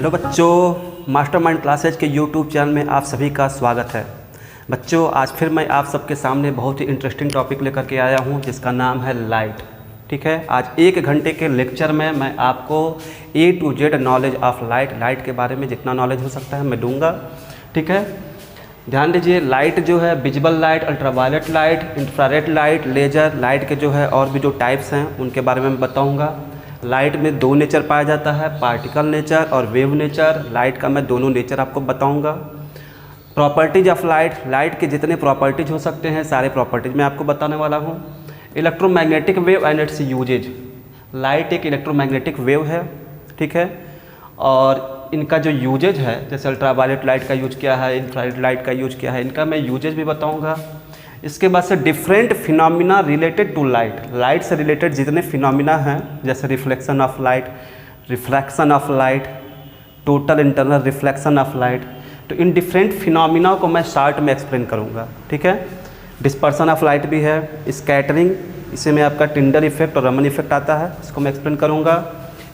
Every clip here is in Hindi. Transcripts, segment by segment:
हेलो बच्चों, मास्टरमाइंड क्लासेज के यूट्यूब चैनल में आप सभी का स्वागत है। बच्चों, आज फिर मैं आप सबके सामने बहुत ही इंटरेस्टिंग टॉपिक लेकर के आया हूं जिसका नाम है लाइट। ठीक है, आज 1 घंटे के लेक्चर में मैं आपको A to Z knowledge of light के बारे में जितना नॉलेज हो सकता है मैं दूंगा। ठीक है, ध्यान दीजिए, लाइट जो है visible light, ultraviolet light, infrared light, laser light के जो है और भी जो टाइप्स हैं उनके बारे में मैं बताऊँगा। लाइट में 2 नेचर पाया जाता है, पार्टिकल नेचर और वेव नेचर। लाइट का मैं दोनों नेचर आपको बताऊंगा। प्रॉपर्टीज ऑफ लाइट, लाइट के जितने प्रॉपर्टीज हो सकते हैं सारे प्रॉपर्टीज मैं आपको बताने वाला हूं। Electromagnetic wave and its uses, light एक इलेक्ट्रोमैग्नेटिक वेव है। ठीक है, और इनका जो यूजेज है, जैसे अल्ट्रावायलेट लाइट का यूज किया है, इंफ्रारेड लाइट का यूज किया है, इनका मैं यूजेज भी बताऊँगा। इसके बाद से different phenomena related to light, light से रिलेटेड जितने फिनोमिना हैं जैसे reflection of light, refraction of light, total internal reflection of light, तो इन डिफरेंट फिनोमिना को मैं शॉर्ट में एक्सप्लेन करूंगा। ठीक है, डिस्पर्सन ऑफ लाइट भी है, स्कैटरिंग, इसी में आपका टिंडल इफेक्ट और रमन इफेक्ट आता है, इसको मैं एक्सप्लेन करूँगा।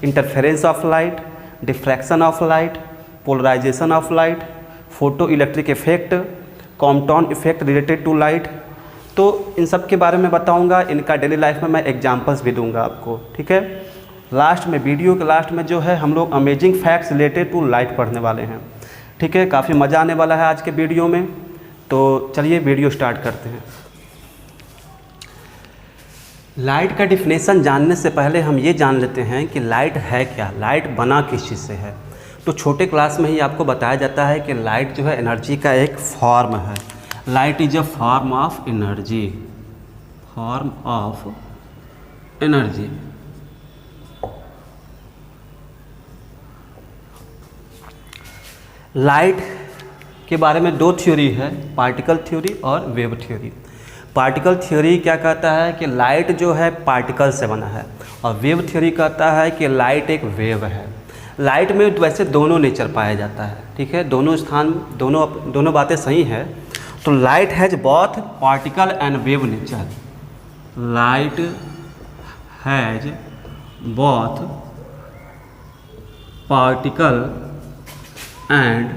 Interference of light, diffraction of light, polarisation of light, photo electric effect, Compton effect related to light, तो इन सब के बारे में बताऊंगा। इनका डेली लाइफ में मैं एग्जांपल्स भी दूंगा आपको। ठीक है, लास्ट में, वीडियो के लास्ट में जो है हम लोग amazing facts related to light पढ़ने वाले हैं। ठीक है, काफ़ी मज़ा आने वाला है आज के वीडियो में, तो चलिए वीडियो स्टार्ट करते हैं। लाइट का डिफिनेशन जानने से पहले हम ये जान लेते हैं कि लाइट है क्या, लाइट बना किस चीज़ से है। तो छोटे क्लास में ही आपको बताया जाता है कि लाइट जो है एनर्जी का एक फॉर्म है। Light is a form of energy, form of energy. Light के बारे में 2 थ्योरी है, पार्टिकल थ्योरी और वेव थ्योरी। पार्टिकल थ्योरी क्या कहता है कि लाइट जो है पार्टिकल से बना है, और वेव थ्योरी कहता है कि लाइट एक वेव है। लाइट में वैसे दोनों नेचर पाया जाता है। ठीक है, दोनों बातें सही हैं। तो light has both particle and wave nature, light has both particle and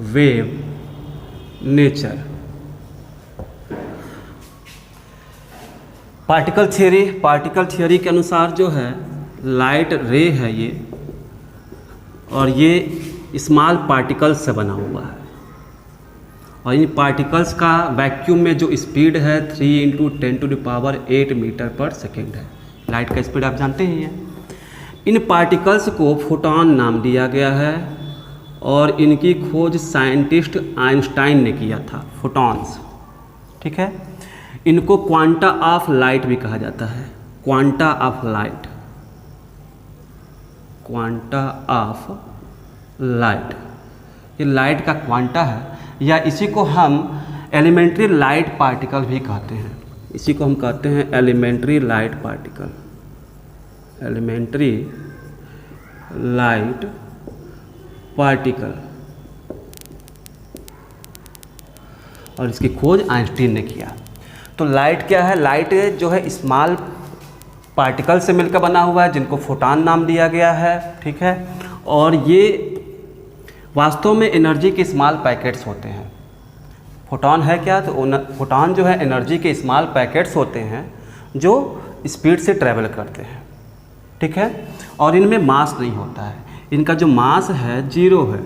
wave nature. Particle theory के अनुसार जो है लाइट रे है ये, और ये स्मॉल पार्टिकल्स से बना हुआ है, और इन पार्टिकल्स का वैक्यूम में जो स्पीड है 3 × 10⁸ मीटर पर सेकेंड है। लाइट का स्पीड आप जानते ही हैं। इन पार्टिकल्स को फोटॉन नाम दिया गया है, और इनकी खोज साइंटिस्ट आइंस्टाइन ने किया था, फोटॉन्स। ठीक है, इनको क्वांटा ऑफ लाइट भी कहा जाता है, quanta of light, quanta of light. ये लाइट का क्वांटा है, या इसी को हम एलिमेंट्री लाइट पार्टिकल भी कहते हैं। इसी को हम कहते हैं elementary light particle, elementary light particle. और इसकी खोज आइंस्टीन ने किया। तो लाइट क्या है? लाइट जो है स्मॉल पार्टिकल से मिलकर बना हुआ है, जिनको फोटॉन नाम दिया गया है। ठीक है, और ये वास्तव में एनर्जी के स्मॉल पैकेट्स होते हैं। फोटॉन है क्या? तो फोटॉन जो है एनर्जी के स्मॉल पैकेट्स होते हैं जो स्पीड से ट्रैवल करते हैं। ठीक है, और इनमें मास नहीं होता है, इनका जो मास है 0 है,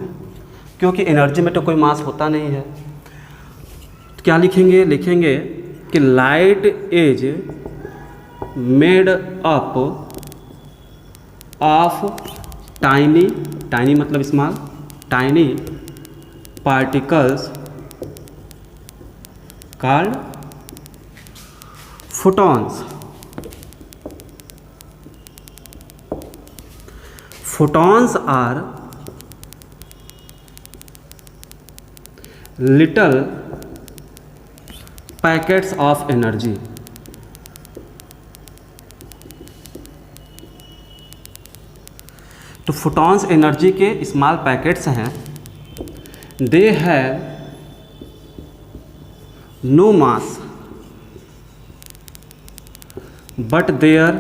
क्योंकि एनर्जी में तो कोई मास होता नहीं है। तो क्या लिखेंगे? लिखेंगे कि light is made up of tiny, tiny मतलब small, tiny particles called photons. Photons are little packets of energy. तो फोटॉन्स एनर्जी के स्मॉल पैकेट्स हैं। They have no mass but there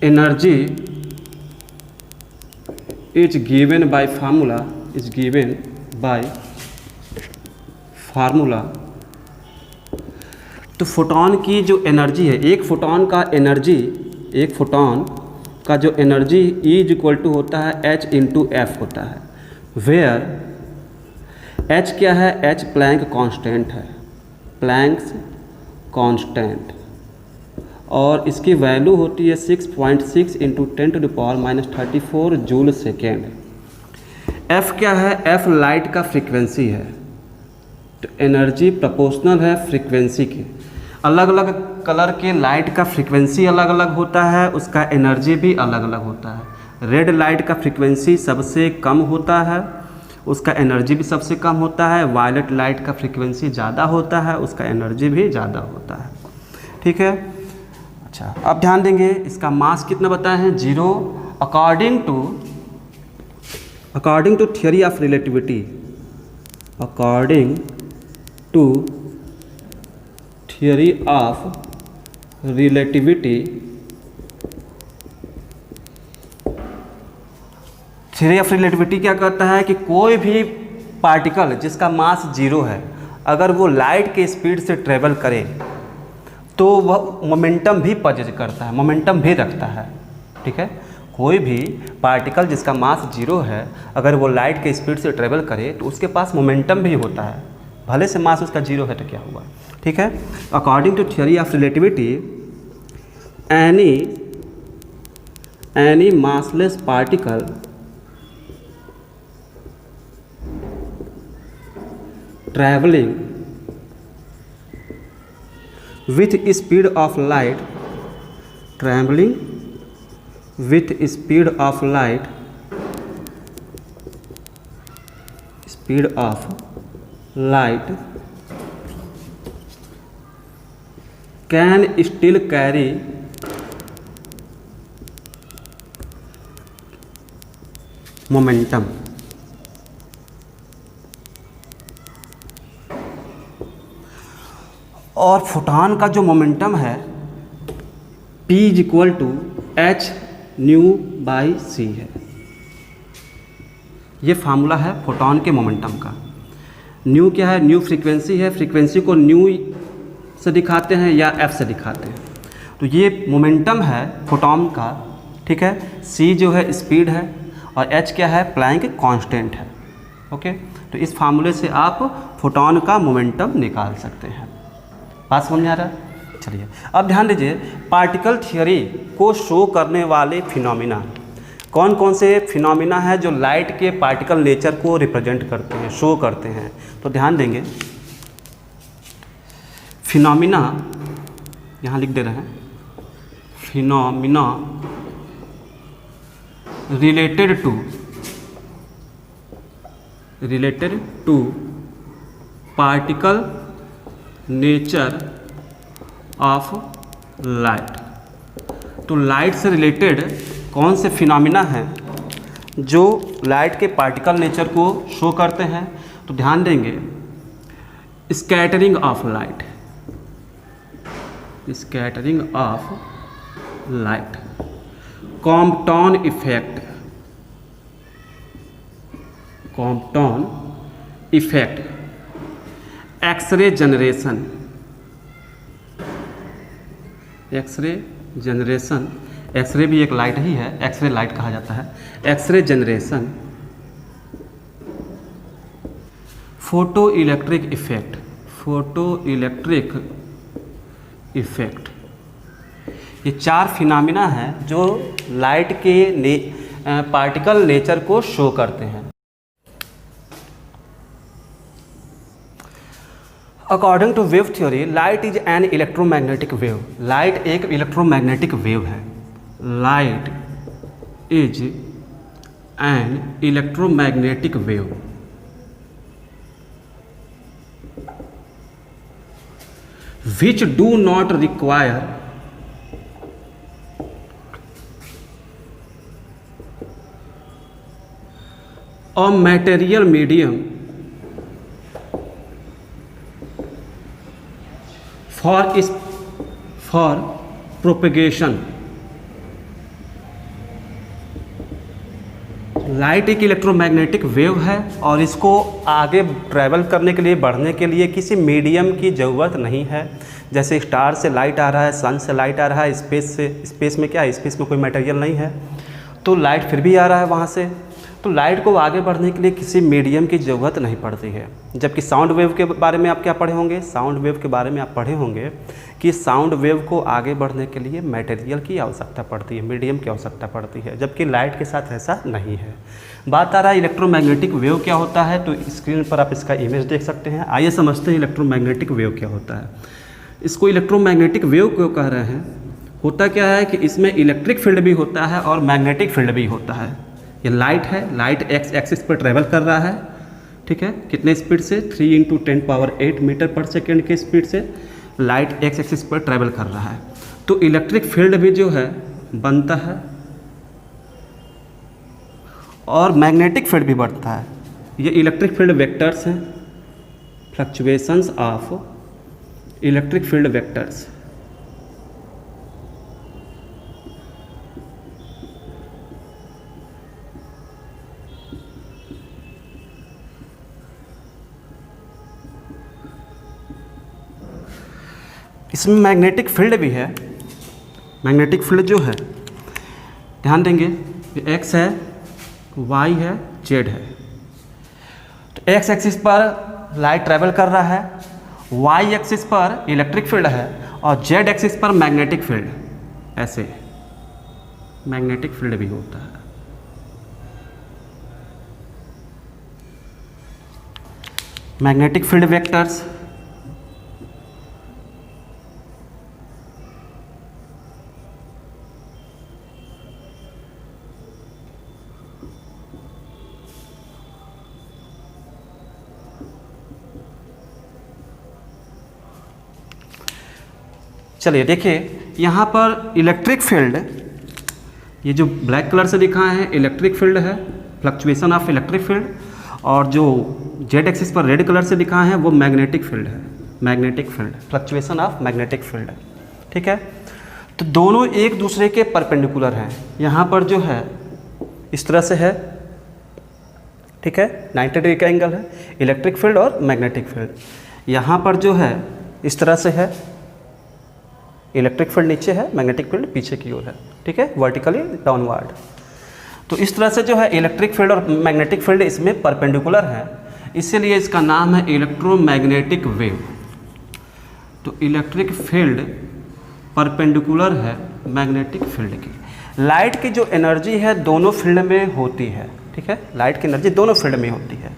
energy is given by formula. तो फोटोन की जो एनर्जी है, एक फोटोन का जो एनर्जी इज इक्वल टू होता है h इंटू एफ होता है, वेयर h क्या है, h प्लैंक कांस्टेंट है, प्लैंक्स कांस्टेंट, और इसकी वैल्यू होती है 6.6 इंटू 10⁻⁻34 जूल सेकेंड। f क्या है, f लाइट का फ्रीक्वेंसी है, तो एनर्जी प्रोपोर्शनल है फ्रीक्वेंसी की। अलग अलग कलर के लाइट का फ्रीक्वेंसी अलग अलग होता है, उसका एनर्जी भी अलग अलग होता है। रेड लाइट का फ्रीक्वेंसी सबसे कम होता है, उसका एनर्जी भी सबसे कम होता है। वायलेट लाइट का फ्रीक्वेंसी ज़्यादा होता है, उसका एनर्जी भी ज़्यादा होता है। ठीक है, अच्छा अब ध्यान देंगे इसका मास कितना बताए हैं, 0। According to theory of relativity, according to theory of relativity, theory of relativity क्या कहता है कि कोई भी पार्टिकल जिसका मास 0 है, अगर वो लाइट के स्पीड से ट्रेवल करे तो वह मोमेंटम भी पजेज करता है, मोमेंटम भी रखता है। ठीक है, कोई भी पार्टिकल जिसका मास 0 है, अगर वो लाइट के स्पीड से ट्रेवल करे तो उसके पास मोमेंटम भी होता है, भले से मास उसका 0 है तो क्या हुआ। ठीक है, according to theory of relativity any massless particle traveling with speed of light, traveling with speed of light, speed of light can still carry momentum। और फोटॉन का जो मोमेंटम है P is equal to H nu by C है। ये फार्मूला है फोटॉन के मोमेंटम का। न्यू क्या है, न्यू फ्रीक्वेंसी है, फ्रीक्वेंसी को न्यू से दिखाते हैं या एफ से दिखाते हैं। तो ये मोमेंटम है फोटॉन का। ठीक है, सी जो है स्पीड है और एच क्या है, प्लैंक कांस्टेंट है। ओके, तो इस फार्मूले से आप फोटॉन का मोमेंटम निकाल सकते हैं। बात समझ में आ रहा है? चलिए अब ध्यान दीजिए, पार्टिकल थियरी को शो करने वाले फिनोमिना, कौन कौन से फिनोमिना है जो लाइट के पार्टिकल नेचर को रिप्रेजेंट करते हैं, शो करते हैं। तो ध्यान देंगे, फिनोमिना यहाँ लिख दे रहे हैं, phenomena related to particle nature of light. तो लाइट से रिलेटेड कौन से फिनोमिना हैं जो लाइट के पार्टिकल नेचर को शो करते हैं। तो ध्यान देंगे, scattering of light, scattering of light, Compton effect, Compton effect, x-ray generation, x-ray generation, x-ray भी एक लाइट ही है, एक्सरे लाइट कहा जाता है, x-ray generation, photo electric effect, photo electric effect. ये 4 फिनोमिना हैं जो लाइट के पार्टिकल नेचर को शो करते हैं। According to wave theory, light is an electromagnetic wave. Light एक इलेक्ट्रोमैग्नेटिक वेव है। Light is an electromagnetic wave. Which do not require a material medium for propagation। Light एक इलेक्ट्रोमैग्नेटिक वेव है और इसको आगे ट्रैवल करने के लिए, बढ़ने के लिए किसी मीडियम की ज़रूरत नहीं है। जैसे स्टार से लाइट आ रहा है, सन से लाइट आ रहा है, स्पेस में क्या है, स्पेस में कोई मटेरियल नहीं है तो लाइट फिर भी आ रहा है वहाँ से। तो लाइट को आगे बढ़ने के लिए किसी मीडियम की ज़रूरत नहीं पड़ती है। जबकि साउंड वेव के बारे में आप क्या पढ़े होंगे, साउंड वेव के बारे में आप पढ़े होंगे कि साउंड वेव को आगे बढ़ने के लिए मटेरियल की आवश्यकता पड़ती है, मीडियम की आवश्यकता पड़ती है, जबकि लाइट के साथ ऐसा नहीं है। बात आ रहा है इलेक्ट्रोमैग्नेटिक वेव क्या होता है, तो स्क्रीन पर आप इसका इमेज देख सकते हैं। आइए समझते हैं इलेक्ट्रोमैग्नेटिक वेव क्या होता है। इसको इलेक्ट्रोमैग्नेटिक वेव क्यों कह रहे हैं, होता क्या है कि इसमें इलेक्ट्रिक फील्ड भी होता है और मैग्नेटिक फील्ड भी होता है। ये लाइट है, लाइट एक्स एक्सिस पर ट्रैवल कर रहा है, ठीक है, कितने स्पीड से, 3 × 10⁸ मीटर पर सेकेंड के स्पीड से लाइट एक्स एक्सिस पर ट्रैवल कर रहा है। तो इलेक्ट्रिक फील्ड भी जो है बनता है और मैग्नेटिक फील्ड भी बढ़ता है। ये इलेक्ट्रिक फील्ड वेक्टर्स हैं, fluctuations of electric field vectors. इसमें मैग्नेटिक फील्ड भी है। मैग्नेटिक फील्ड जो है, ध्यान देंगे, एक्स है, वाई है, जेड है। तो एक्स एक्सिस पर लाइट ट्रैवल कर रहा है, वाई एक्सिस पर इलेक्ट्रिक फील्ड है और जेड एक्सिस पर मैग्नेटिक फील्ड। ऐसे मैग्नेटिक फील्ड भी होता है। मैग्नेटिक फील्ड वेक्टर्स, चलिए देखिए यहाँ पर इलेक्ट्रिक फील्ड, ये जो ब्लैक कलर से लिखा है इलेक्ट्रिक फील्ड है, फ्लक्चुएशन ऑफ इलेक्ट्रिक फील्ड, और जो जेड एक्सिस पर रेड कलर से लिखा है वो मैग्नेटिक फील्ड है, magnetic field, fluctuation of magnetic field, ठीक है। तो दोनों एक दूसरे के परपेंडिकुलर हैं। यहाँ पर जो है इस तरह से है, ठीक है, 90 डिग्री का एंगल है, इलेक्ट्रिक फील्ड और मैग्नेटिक फील्ड। यहाँ पर जो है इस तरह से है, इलेक्ट्रिक फील्ड नीचे है, मैग्नेटिक फील्ड पीछे की ओर है, ठीक है, वर्टिकली डाउनवर्ड। तो इस तरह से जो है इलेक्ट्रिक फील्ड और मैग्नेटिक फील्ड इसमें परपेंडिकुलर है, इसीलिए इसका नाम है इलेक्ट्रोमैग्नेटिक वेव। तो इलेक्ट्रिक फील्ड परपेंडिकुलर है मैग्नेटिक फील्ड की। लाइट की जो एनर्जी है दोनों फील्ड में होती है, ठीक है, लाइट की एनर्जी दोनों फील्ड में होती है।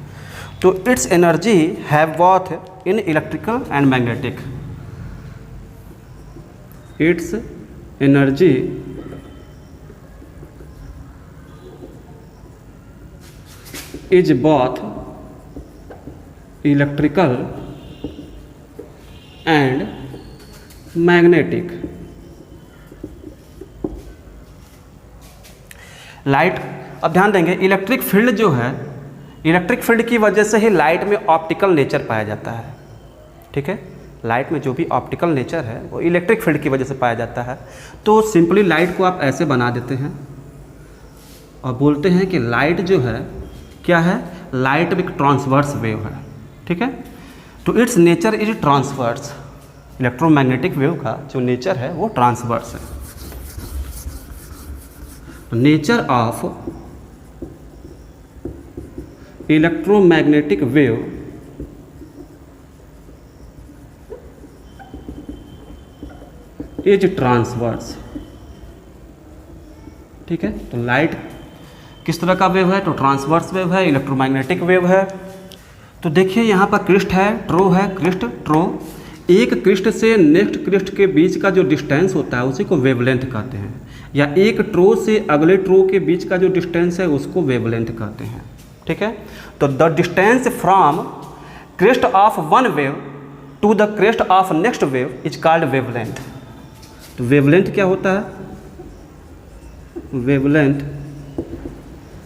तो it's energy have both in electrical and magnetic. It's energy is both electrical and magnetic. Light, अब ध्यान देंगे, इलेक्ट्रिक फील्ड जो है, इलेक्ट्रिक फील्ड की वजह से ही लाइट में ऑप्टिकल नेचर पाया जाता है, ठीक है, लाइट में जो भी ऑप्टिकल नेचर है वो इलेक्ट्रिक फील्ड की वजह से पाया जाता है। तो सिंपली लाइट को आप ऐसे बना देते हैं और बोलते हैं कि लाइट जो है क्या है, लाइट एक ट्रांसवर्स वेव है, ठीक है। तो it's nature is transverse. Electromagnetic wave का जो नेचर है वो ट्रांसवर्स है। Nature of electromagnetic wave is transverse, ठीक है। तो लाइट किस तरह का वेव है, तो ट्रांसवर्स वेव है, इलेक्ट्रोमैग्नेटिक वेव है। तो देखिए यहाँ पर क्रिस्ट है, ट्रो है, क्रिस्ट ट्रो। एक क्रिस्ट से नेक्स्ट क्रिस्ट के बीच का जो डिस्टेंस होता है उसी को वेवलेंथ कहते हैं, या एक ट्रो से अगले ट्रो के बीच का जो डिस्टेंस है उसको वेवलेंथ कहते हैं, ठीक है। तो the distance from crest of one wave to the crest of next wave is called wavelength. तो वेवलेंथ क्या होता है, वेवलेंथ,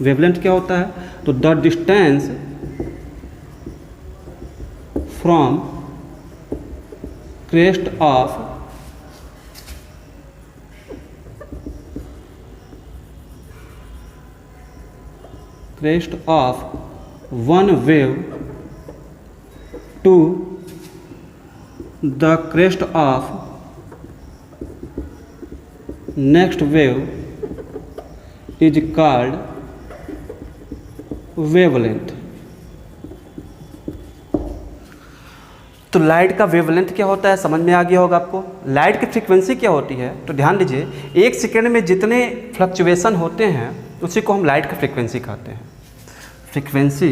वेवलेंथ क्या होता है, तो the distance from crest of crest of one wave to the crest of next wave is called wavelength। तो लाइट का वेवलेंथ क्या होता है समझ में आ गया होगा आपको। लाइट की फ्रीक्वेंसी क्या होती है, तो ध्यान दीजिए, एक सेकेंड में जितने फ्लक्चुएशन होते हैं उसी को हम लाइट की फ्रीक्वेंसी कहते हैं। Frequency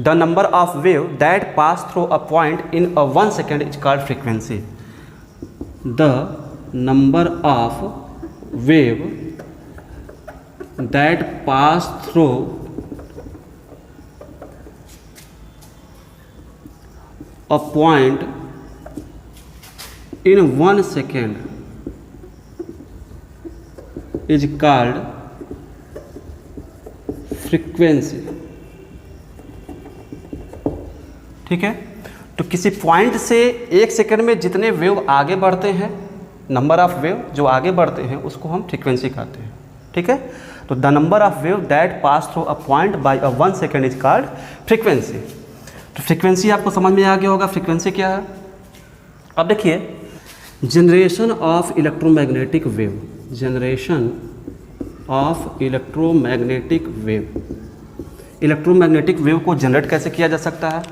the number of wave that pass through a point in a 1 second is called frequency. The number of wave that pass through a point in 1 second is called frequency। ठीक है, तो किसी पॉइंट से एक सेकंड में जितने वेव आगे बढ़ते हैं, नंबर ऑफ वेव जो आगे बढ़ते हैं उसको हम फ्रीक्वेंसी कहते हैं। ठीक है, तो the number of wave that pass through a point by a 1 second is called frequency. तो फ्रीक्वेंसी आपको समझ में आ गया होगा फ्रीक्वेंसी क्या है। अब देखिए, generation of electromagnetic wave, generation of electromagnetic wave, electromagnetic wave को जनरेट कैसे किया जा सकता है।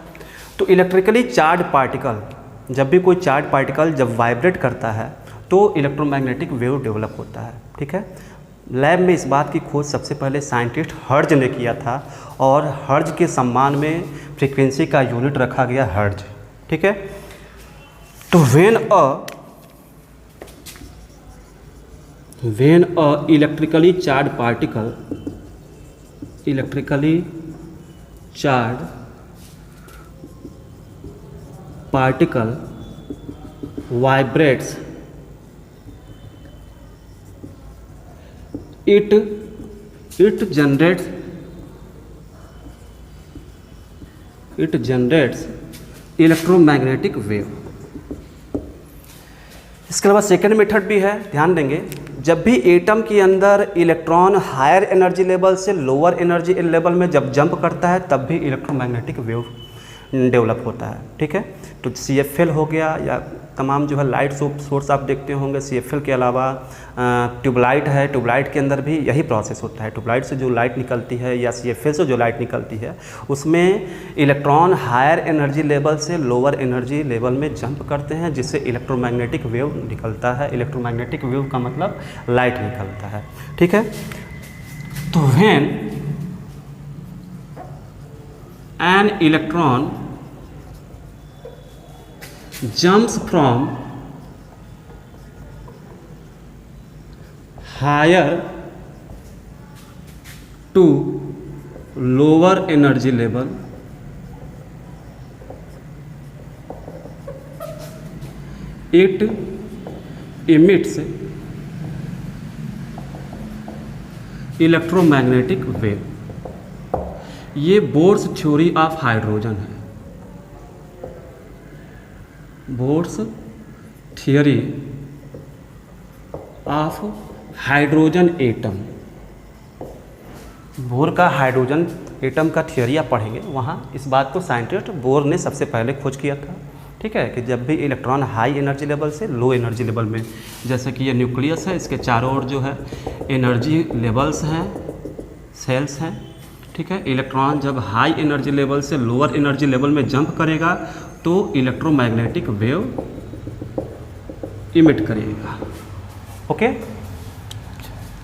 तो इलेक्ट्रिकली चार्ज पार्टिकल, जब भी कोई चार्ज पार्टिकल जब वाइब्रेट करता है तो इलेक्ट्रोमैग्नेटिक वेव डेवलप होता है। ठीक है, लैब में इस बात की खोज सबसे पहले साइंटिस्ट हर्ज ने किया था और हर्ज के सम्मान में फ्रीक्वेंसी का यूनिट रखा गया हर्ज। ठीक है, तो when a electrically charge particle, electrically charge particle vibrates, it generates electromagnetic wave. इसके अलावा सेकेंड मेथड भी है, ध्यान देंगे, जब भी एटम के अंदर इलेक्ट्रॉन हायर एनर्जी लेवल से लोअर एनर्जी लेवल में जब जंप करता है तब भी इलेक्ट्रोमैग्नेटिक वेव डेवलप होता है। ठीक है, तो CFL हो गया या तमाम जो है लाइट सोर्स आप देखते होंगे। CFL के अलावा ट्यूबलाइट है, ट्यूबलाइट के अंदर भी यही प्रोसेस होता है। ट्यूबलाइट से जो लाइट निकलती है या CFL से जो लाइट निकलती है उसमें इलेक्ट्रॉन हायर एनर्जी लेवल से लोअर एनर्जी लेवल में जंप करते हैं जिससे इलेक्ट्रोमैग्नेटिक वेव निकलता है। इलेक्ट्रोमैग्नेटिक वेव का मतलब लाइट निकलता है। ठीक है, तो when an electron jumps from higher to lower energy level, it emits electromagnetic wave। ये बोर्स थ्योरी ऑफ हाइड्रोजन है, Bohr's theory of hydrogen atom. Bohr का हाइड्रोजन एटम का थियरी आप पढ़ेंगे, वहाँ इस बात को साइंटिस्ट बोर ने सबसे पहले खोज किया था। ठीक है, कि जब भी इलेक्ट्रॉन हाई एनर्जी लेवल से लो एनर्जी लेवल में, जैसे कि ये न्यूक्लियस है, इसके चारों ओर जो है एनर्जी लेवल्स हैं, सेल्स हैं। ठीक है, इलेक्ट्रॉन जब हाई एनर्जी लेवल से लोअर एनर्जी लेवल में जंप करेगा तो इलेक्ट्रोमैग्नेटिक वेव इमिट करेगा। ओके,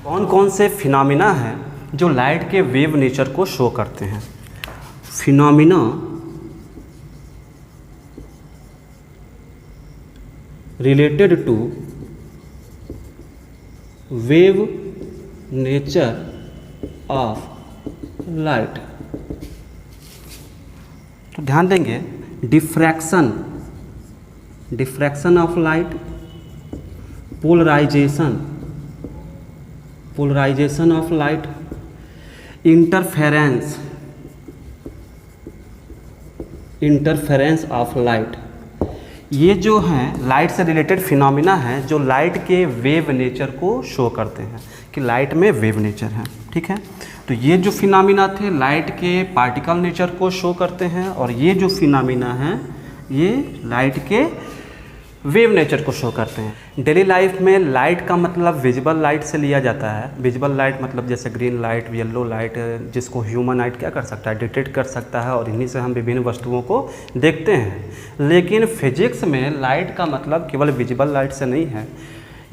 कौन कौन से फिनोमिना हैं जो लाइट के वेव नेचर को शो करते हैं। Phenomena related to wave nature of light. तो ध्यान देंगे, diffraction of light, polarisation of light, interference of light, ये जो हैं लाइट से रिलेटेड फिनोमिना हैं जो लाइट के वेव नेचर को शो करते हैं कि लाइट में वेव नेचर है। ठीक है, तो ये जो फिनोमिना थे लाइट के पार्टिकल नेचर को शो करते हैं, और ये जो फिनोमिना हैं ये लाइट के वेव नेचर को शो करते हैं। डेली लाइफ में लाइट का मतलब विजिबल लाइट से लिया जाता है। विजिबल लाइट मतलब जैसे ग्रीन लाइट, येलो लाइट, जिसको ह्यूमन आइट क्या कर सकता है, डिटेक्ट कर सकता है, और इन्हीं से हम विभिन्न वस्तुओं को देखते हैं। लेकिन फिजिक्स में लाइट का मतलब केवल विजिबल लाइट से नहीं है।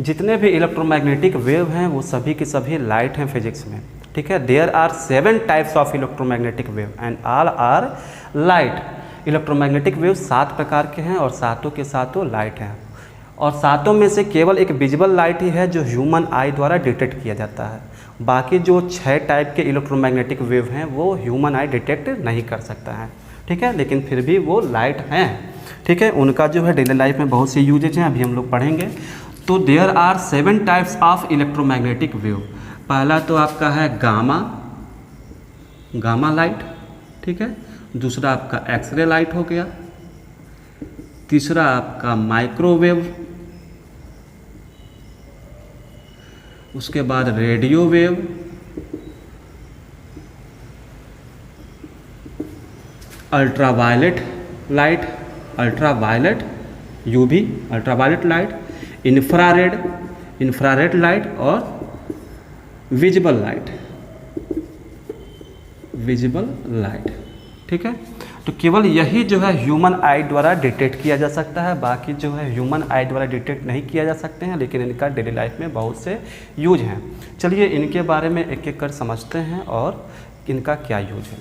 जितने भी इलेक्ट्रोमैग्नेटिक वेव हैं वो सभी के सभी लाइट हैं फिजिक्स में। ठीक है, there are 7 types of electromagnetic wave and all are light. Electromagnetic wave 7 प्रकार के हैं और सातों के सातों लाइट हैं, और सातों में से केवल एक विजिबल लाइट ही है जो ह्यूमन आई द्वारा डिटेक्ट किया जाता है। बाकी जो 6 टाइप के इलेक्ट्रोमैग्नेटिक वेव हैं वो ह्यूमन आई डिटेक्ट नहीं कर सकता है। ठीक है, लेकिन फिर भी वो लाइट हैं। ठीक है, उनका जो है डेली लाइफ में बहुत से यूजेज हैं, अभी हम लोग पढ़ेंगे। तो there are 7 types of electromagnetic wave. पहला तो आपका है गामा लाइट। ठीक है, दूसरा आपका एक्सरे लाइट हो गया, तीसरा आपका माइक्रोवेव, उसके बाद radio wave, ultraviolet light, ultraviolet UV ultraviolet light, infrared light और विजिबल लाइट। ठीक है, तो केवल यही जो है ह्यूमन आई द्वारा डिटेक्ट किया जा सकता है, बाकी जो है ह्यूमन आई द्वारा डिटेक्ट नहीं किया जा सकते हैं, लेकिन इनका डेली लाइफ में बहुत से यूज हैं। चलिए इनके बारे में एक एक कर समझते हैं और इनका क्या यूज है।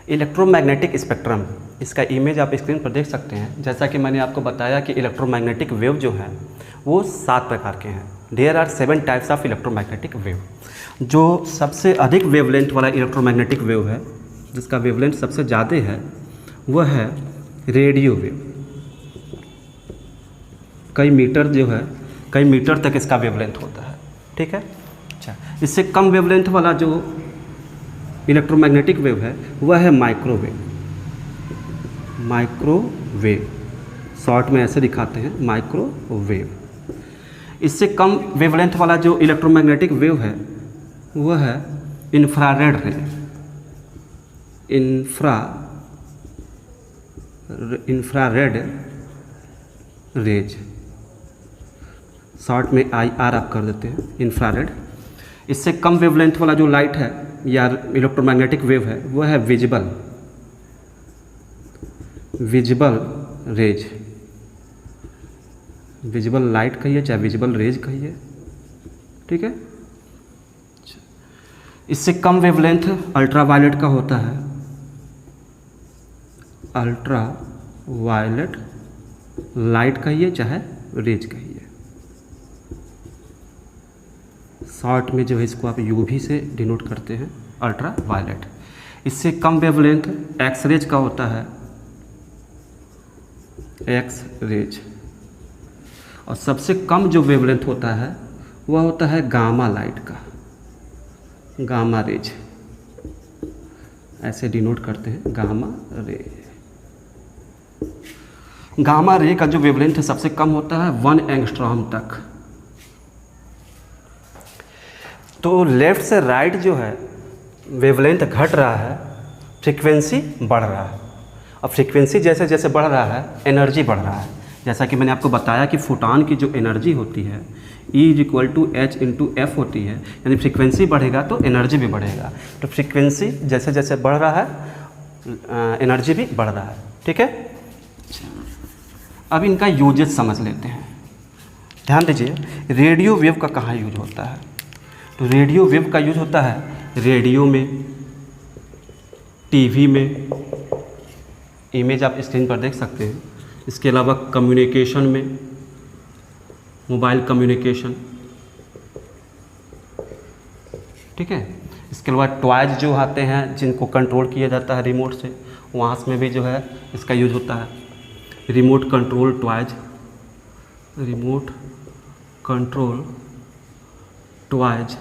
इलेक्ट्रोमैग्नेटिक स्पेक्ट्रम, इसका इमेज आप स्क्रीन पर देख सकते हैं। जैसा कि मैंने आपको बताया कि इलेक्ट्रोमैग्नेटिक वेव जो है वो 7 प्रकार के हैं। There are 7 types of electromagnetic wave. जो सबसे अधिक वेवलेंथ वाला इलेक्ट्रोमैग्नेटिक वेव है, जिसका वेवलेंथ सबसे ज़्यादा है, वह है रेडियो वेव। कई मीटर तक इसका वेवलेंथ होता है। ठीक है, अच्छा, इससे कम वेवलेंथ वाला जो इलेक्ट्रोमैग्नेटिक वेव है वह है माइक्रोवेव। शॉर्ट में ऐसे दिखाते हैं, माइक्रोवेव। इससे कम वेवलेंथ वाला जो इलेक्ट्रोमैग्नेटिक वेव है वह है इंफ्रारेड रेज। शॉर्ट में IR आप कर देते हैं, इंफ्रारेड। इससे कम वेवलेंथ वाला जो लाइट है या इलेक्ट्रोमैग्नेटिक वेव है वह है विजिबल रेज। विजिबल लाइट कहिए चाहे विजिबल रेज कहिए। ठीक है, इससे कम वेवलेंथ अल्ट्रावायलेट का होता है, अल्ट्रावायलेट लाइट कहिए चाहे रेज कहिए। शॉर्ट में जो है इसको आप UV से डिनोट करते हैं, अल्ट्रावायलेट। इससे कम वेवलेंथ एक्स रेज का होता है, एक्स रेज। और सबसे कम जो वेवलेंथ होता है वह होता है गामा लाइट का, गामा रेज। ऐसे डिनोट करते हैं, गामा रे। गामा रे का जो वेवलेंथ है सबसे कम होता है 1 एंगस्ट्रॉम तक। तो लेफ़्ट से राइट जो है वेवलेंथ घट रहा है, फ्रीक्वेंसी बढ़ रहा है। अब फ्रीक्वेंसी जैसे जैसे बढ़ रहा है एनर्जी बढ़ रहा है। जैसा कि मैंने आपको बताया कि फोटॉन की जो एनर्जी होती है E=H/F होती है, यानी फ्रीक्वेंसी बढ़ेगा तो एनर्जी भी बढ़ेगा। तो फ्रीक्वेंसी जैसे जैसे बढ़ रहा है एनर्जी भी बढ़ रहा है। ठीक है, अब इनका यूजेस समझ लेते हैं। ध्यान दीजिए, रेडियो वेव का कहाँ यूज होता है। तो रेडियो वेव का यूज होता है रेडियो में, टीवी में, इमेज आप स्क्रीन पर देख सकते हैं। इसके अलावा कम्युनिकेशन में, मोबाइल कम्युनिकेशन। ठीक है, इसके अलावा टॉयज जो आते हैं जिनको कंट्रोल किया जाता है रिमोट से, वहाँ में भी जो है इसका यूज होता है। Remote control toys, remote control toys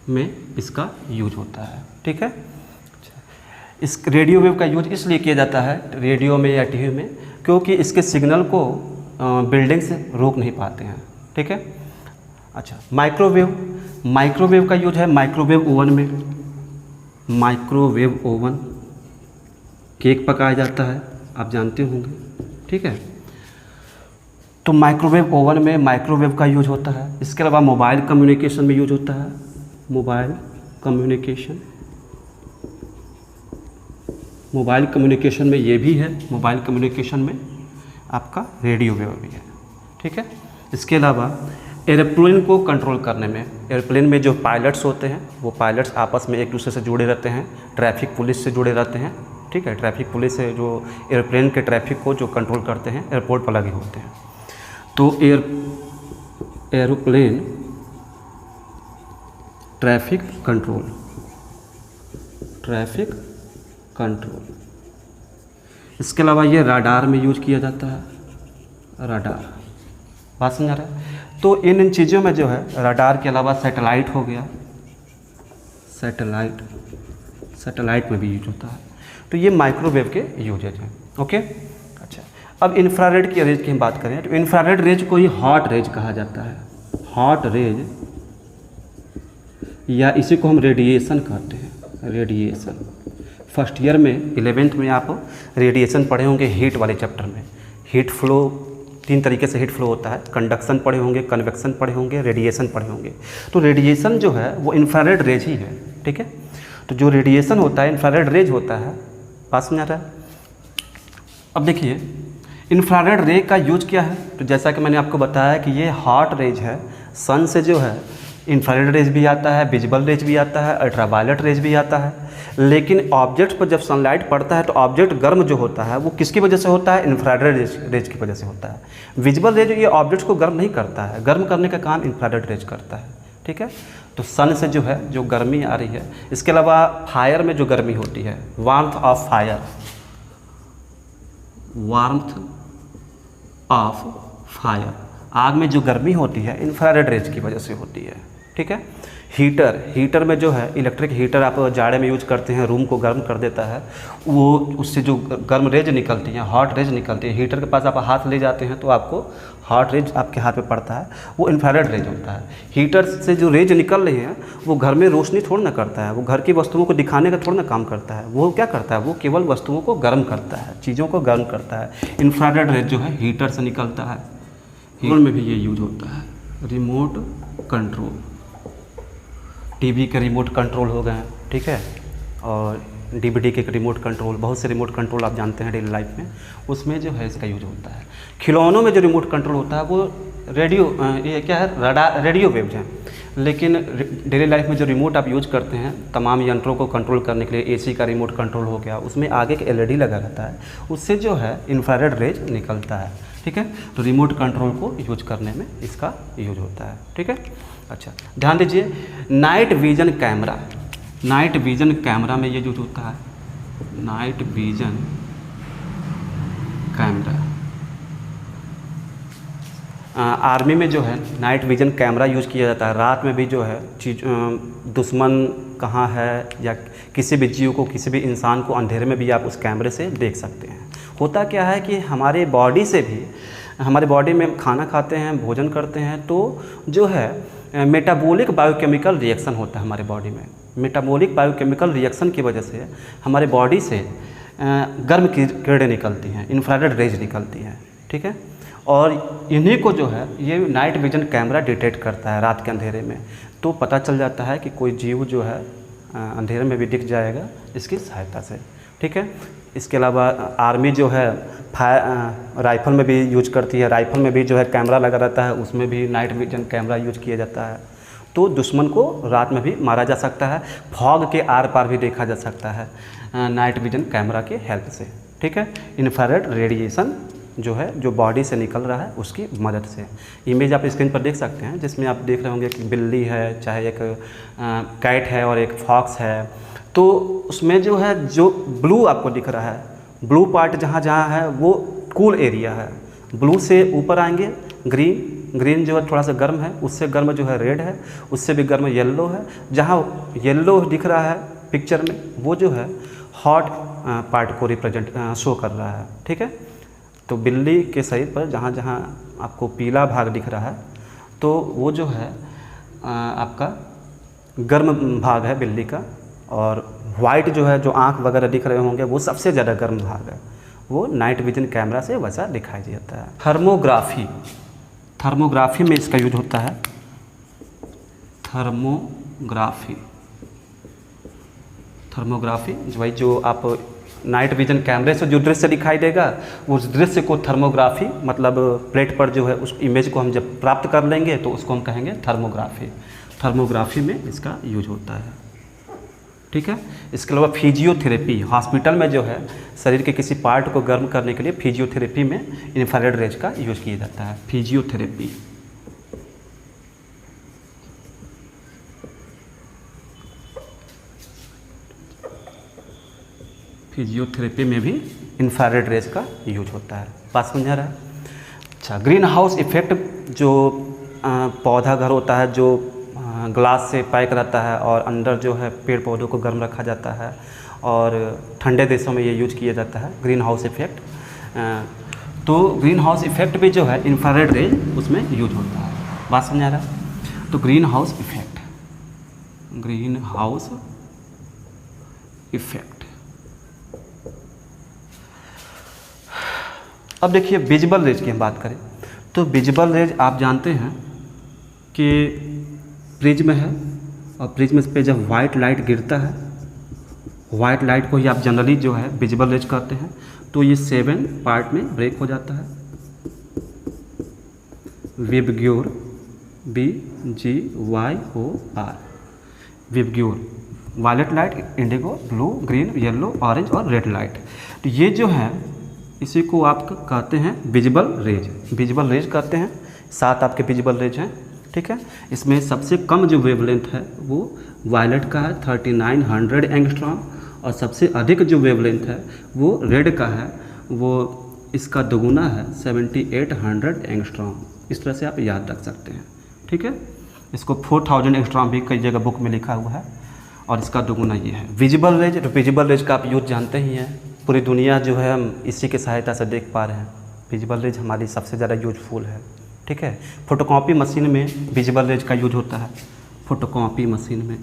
में इसका यूज होता है। ठीक है, इस रेडियो वेव का यूज इसलिए किया जाता है रेडियो में या टीवी में, क्योंकि इसके सिग्नल को बिल्डिंग से रोक नहीं पाते हैं। ठीक है। अच्छा, माइक्रोवेव का यूज है माइक्रोवेव ओवन में। माइक्रोवेव ओवन केक पकाया जाता है, आप जानते होंगे। ठीक है, तो माइक्रोवेव ओवन में माइक्रोवेव का यूज होता है। इसके अलावा मोबाइल कम्युनिकेशन में यूज होता है। मोबाइल कम्युनिकेशन में ये भी है। मोबाइल कम्युनिकेशन में आपका रेडियो वेव भी है। ठीक है। इसके अलावा एयरप्लेन को कंट्रोल करने में, एयरप्लेन में जो पायलट्स होते हैं वो पायलट्स आपस में एक दूसरे से जुड़े रहते हैं, ट्रैफिक पुलिस से जुड़े रहते हैं। ठीक है, ट्रैफिक पुलिस से जो एयरप्लेन के ट्रैफिक को जो कंट्रोल करते हैं, एयरपोर्ट पर लगे होते हैं। तो एरोप्लेन ट्रैफिक कंट्रोल। इसके अलावा ये राडार में यूज किया जाता है। राडार, बात समझ आ रहा है। तो इन चीज़ों में जो है राडार के अलावा सैटेलाइट हो गया, सैटेलाइट में भी यूज होता है। तो ये माइक्रोवेव के यूजेज हैं। ओके। अच्छा, अब इंफ्रारेड की रेज की हम बात करें तो इंफ्रारेड रेज को ही हॉट रेज कहा जाता है। हॉट रेज, या इसी को हम रेडिएशन कहते हैं। रेडिएशन फर्स्ट ईयर में 11th में आप रेडिएशन पढ़े होंगे हीट वाले चैप्टर में। हीट फ्लो, 3 तरीके से हीट फ्लो होता है। कंडक्शन पढ़े होंगे, कन्वेक्शन पढ़े होंगे, रेडिएशन पढ़े होंगे। तो रेडिएशन जो है वो इंफ्रारेड रेज ही है। ठीक है, तो जो रेडिएशन होता है इंफ्रारेड रेज होता है। पास में आ रहा है। अब देखिए इंफ्रारेड रे का यूज क्या है। तो जैसा कि मैंने आपको बताया कि ये हॉट रेज है। सन से जो है इंफ्रारेड रेज भी आता है, विजिबल रेज भी आता है, अल्ट्रावायलेट रेज भी आता है। लेकिन ऑब्जेक्ट पर जब सनलाइट पड़ता है तो ऑब्जेक्ट गर्म जो होता है वो किसकी वजह से होता है, इंफ्रारेड रेज की वजह से होता है। विजिबल रेज ये ऑब्जेक्ट को गर्म नहीं करता है, गर्म करने का काम इंफ्रारेड रेज करता है। ठीक है, तो सन से जो है जो गर्मी आ रही है। इसके अलावा फायर में जो गर्मी होती है, वार्मथ ऑफ फायर, आग में जो गर्मी होती है इंफ्रारेड रेज की वजह से होती है। ठीक है। हीटर में जो है इलेक्ट्रिक हीटर आप जाड़े में यूज करते हैं, रूम को गर्म कर देता है। वो उससे जो गर्म रेज निकलती हैं, हॉट रेज निकलती है, हीटर के पास आप हाथ ले जाते हैं तो आपको हॉट रेज आपके हाथ पे पड़ता है, वो इंफ्रारेड रेज होता है। हीटर से जो रेज निकल रही है वो घर में रोशनी थोड़ा ना करता है, वो घर की वस्तुओं को दिखाने का थोड़ा ना काम करता है। वो क्या करता है, वो केवल वस्तुओं को गर्म करता है, चीज़ों को गर्म करता है। इंफ्रारेड रेज जो है हीटर से निकलता है। हीटर में भी ये यूज होता है। रिमोट कंट्रोल, टीवी के रिमोट कंट्रोल हो गए हैं। ठीक है, और डीवीडी के रिमोट कंट्रोल, बहुत से रिमोट कंट्रोल आप जानते हैं डेली लाइफ में, उसमें जो है इसका यूज होता है। खिलौनों में जो रिमोट कंट्रोल होता है वो रेडियो वेव्स हैं। लेकिन डेली लाइफ में जो रिमोट आप यूज करते हैं तमाम यंत्रों को कंट्रोल करने के लिए, एसी का रिमोट कंट्रोल हो गया, उसमें आगे एक एलईडी लगा रहता है, उससे जो है इंफ्रारेड रेज निकलता है। ठीक है, तो रिमोट कंट्रोल को यूज करने में इसका यूज होता है। ठीक है। अच्छा, ध्यान दीजिए नाइट विजन कैमरा में ये यूज होता है। नाइट विजन कैमरा, आर्मी में जो है नाइट विजन कैमरा यूज किया जाता है। रात में भी जो है दुश्मन कहाँ है या किसी भी जीव को, किसी भी इंसान को अंधेरे में भी आप उस कैमरे से देख सकते हैं। होता क्या है कि हमारे बॉडी से भी, हमारे बॉडी में खाना खाते हैं, भोजन करते हैं, तो जो है मेटाबॉलिक बायोकेमिकल रिएक्शन होता है हमारे बॉडी में। मेटाबॉलिक बायोकेमिकल रिएक्शन की वजह से हमारे बॉडी से गर्म किरणें निकलती हैं, इंफ्रारेड रेज निकलती हैं। ठीक है, और इन्हीं को जो है ये नाइट विजन कैमरा डिटेक्ट करता है रात के अंधेरे में। तो पता चल जाता है कि कोई जीव जो है अंधेरे में भी दिख जाएगा इसकी सहायता से। ठीक है, इसके अलावा आर्मी जो है राइफ़ल में भी यूज करती है। राइफ़ल में भी जो है कैमरा लगा रहता है, उसमें भी नाइट विजन कैमरा यूज किया जाता है। तो दुश्मन को रात में भी मारा जा सकता है, फॉग के आर पार भी देखा जा सकता है नाइट विजन कैमरा के हेल्प से। ठीक है, इंफ्रारेड रेडिएशन जो है जो बॉडी से निकल रहा है उसकी मदद से। इमेज आप स्क्रीन पर देख सकते हैं जिसमें आप देख रहे होंगे कि बिल्ली है, चाहे एक कैट है और एक फॉक्स है। तो उसमें जो है जो ब्लू आपको दिख रहा है, ब्लू पार्ट जहाँ जहाँ है वो कूल एरिया है। ब्लू से ऊपर आएंगे ग्रीन जो है थोड़ा सा गर्म है, उससे गर्म जो है रेड है, उससे भी गर्म येलो है। जहाँ येलो दिख रहा है पिक्चर में वो जो है हॉट पार्ट को रिप्रेजेंट शो कर रहा है। ठीक है, तो बिल्ली के शरीर पर जहाँ जहाँ आपको पीला भाग दिख रहा है तो वो जो है आपका गर्म भाग है बिल्ली का, और वाइट जो है, जो आँख वगैरह दिख रहे होंगे, वो सबसे ज़्यादा गर्म भाग है। वो नाइट विजन कैमरा से वैसा दिखाई देता है। थर्मोग्राफी, थर्मोग्राफी में इसका यूज होता है। थर्मोग्राफी, थर्मोग्राफी भाई जो आप नाइट विजन कैमरे से जो दृश्य दिखाई देगा, उस दृश्य को थर्मोग्राफी, मतलब प्लेट पर जो है उस इमेज को हम जब प्राप्त कर लेंगे तो उसको हम कहेंगे थर्मोग्राफी। थर्मोग्राफी में इसका यूज होता है। ठीक है, इसके अलावा फिजियोथेरेपी, हॉस्पिटल में जो है शरीर के किसी पार्ट को गर्म करने के लिए फिजियोथेरेपी में इंफ्रारेड रेज का यूज किया जाता है। फिजियोथेरेपी, फिजियोथेरेपी में भी इंफ्रारेड रेज का यूज होता है। बात समझा रहा है? अच्छा, ग्रीन हाउस इफेक्ट जो पौधा घर होता है जो ग्लास से पैक रहता है और अंदर जो है पेड़ पौधों को गर्म रखा जाता है, और ठंडे देशों में ये यूज किया जाता है ग्रीन हाउस इफेक्ट। तो ग्रीन हाउस इफेक्ट भी जो है इंफ्रारेड रेज उसमें यूज होता है। बात समझा रहा है? तो green house effect, green house effect. अब देखिए विजिबल रेज की हम बात करें तो विजिबल रेज आप जानते हैं कि प्रिज्म है, और प्रिज्म पे जब वाइट लाइट गिरता है, वाइट लाइट को ही आप जनरली जो है विजिबल रेज कहते हैं, तो ये 7 पार्ट में ब्रेक हो जाता है। VIBGYOR, BGYOR, VIBGYOR, violet light, indigo, blue, green, yellow, orange और रेड लाइट। तो ये जो है इसी को आप कहते हैं विजिबल रेज, विजिबल रेज कहते हैं। 7 आपके विजिबल रेज हैं। ठीक है, इसमें सबसे कम जो वेवलेंथ है वो वायलेट का है 3900 एंगस्ट्रॉम, और सबसे अधिक जो वेवलेंथ है वो रेड का है, वो इसका दोगुना है 7800 एंगस्ट्रॉम। इस तरह से आप याद रख सकते हैं। ठीक है, इसको 4000 एंगस्ट्रॉम भी कई जगह बुक में लिखा हुआ है, और इसका दोगुना ये है विजिबल रेज। तो विजिबल रेज का आप यूज जानते ही हैं, पूरी दुनिया जो है हम इसी की सहायता से देख पा रहे हैं। विजिबल रेज हमारी सबसे ज़्यादा यूजफुल है। ठीक है, फोटोकॉपी मशीन में विजिबल रेज का यूज होता है। फोटोकॉपी मशीन में,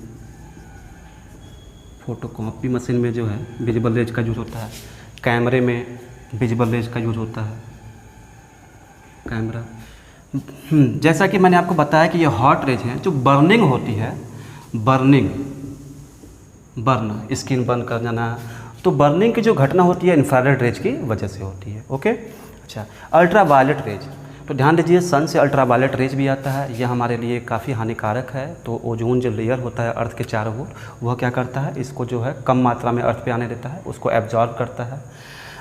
फोटोकॉपी मशीन में जो है विजिबल रेज का यूज होता है। कैमरे में विजिबल रेज का यूज होता है। कैमरा, जैसा कि मैंने आपको बताया कि ये हॉट रेज हैं जो बर्निंग होती है, बर्निंग, बर्न, स्किन बर्न कर जाना, तो बर्निंग की जो घटना होती है इंफ्रारेड रेज की वजह से होती है। ओके, अच्छा, अल्ट्रा वायलेट रेज, तो ध्यान दीजिए सन से अल्ट्रा वायलेट रेज भी आता है। यह हमारे लिए काफ़ी हानिकारक है। तो ओजोन जो लेयर होता है अर्थ के चारों ओर, वह क्या करता है, इसको जो है कम मात्रा में अर्थ पे आने देता है, उसको एब्जॉर्ब करता है।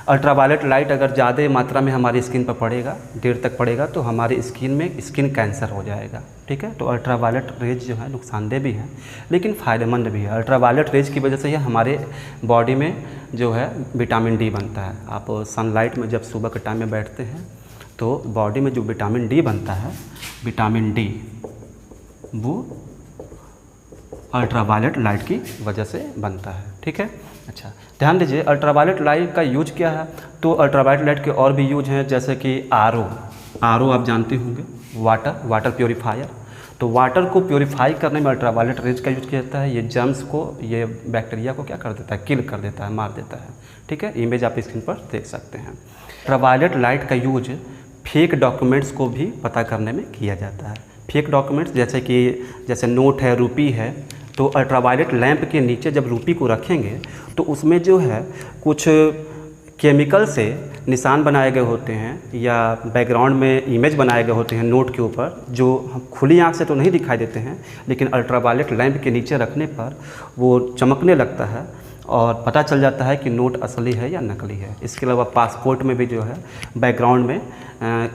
अल्ट्रा वायलेट लाइट अगर ज़्यादा मात्रा में हमारी स्किन पर पड़ेगा, देर तक पड़ेगा, तो हमारी स्किन में स्किन कैंसर हो जाएगा। ठीक है, तो अल्ट्रा वायलेट रेज जो है नुकसानदेह भी है लेकिन फ़ायदेमंद भी है। अल्ट्रा वायलेट रेज की वजह से ही हमारे बॉडी में जो है विटामिन डी बनता है। आप सनलाइट में जब सुबह के टाइम में बैठते हैं तो बॉडी में जो विटामिन डी बनता है, विटामिन डी, वो अल्ट्रा वायलेट लाइट की वजह से बनता है। ठीक है, अच्छा, ध्यान दीजिए अल्ट्रा वायलेट लाइट का यूज क्या है। तो अल्ट्रा वायलेट लाइट के और भी यूज हैं, जैसे कि आरओ आप जानते होंगे, वाटर प्योरीफायर। तो वाटर को प्योरीफाई करने में अल्ट्रा वायलेट रेज का यूज किया जाता है। ये जर्म्स को, ये बैक्टीरिया को क्या कर देता है, किल कर देता है, मार देता है। ठीक है, इमेज आप स्क्रीन पर देख सकते हैं। अल्ट्रा वायलेट लाइट का यूज फेक डॉक्यूमेंट्स को भी पता करने में किया जाता है। फेक डॉक्यूमेंट्स जैसे नोट है, रुपी है, तो अल्ट्रावायलेट लैंप के नीचे जब रुपी को रखेंगे तो उसमें जो है कुछ केमिकल से निशान बनाए गए होते हैं या बैकग्राउंड में इमेज बनाए गए होते हैं नोट के ऊपर, जो हम खुली आंख से तो नहीं दिखाई देते हैं, लेकिन अल्ट्रावायलेट लैंप के नीचे रखने पर वो चमकने लगता है और पता चल जाता है कि नोट असली है या नकली है। इसके अलावा पासपोर्ट में भी जो है बैकग्राउंड में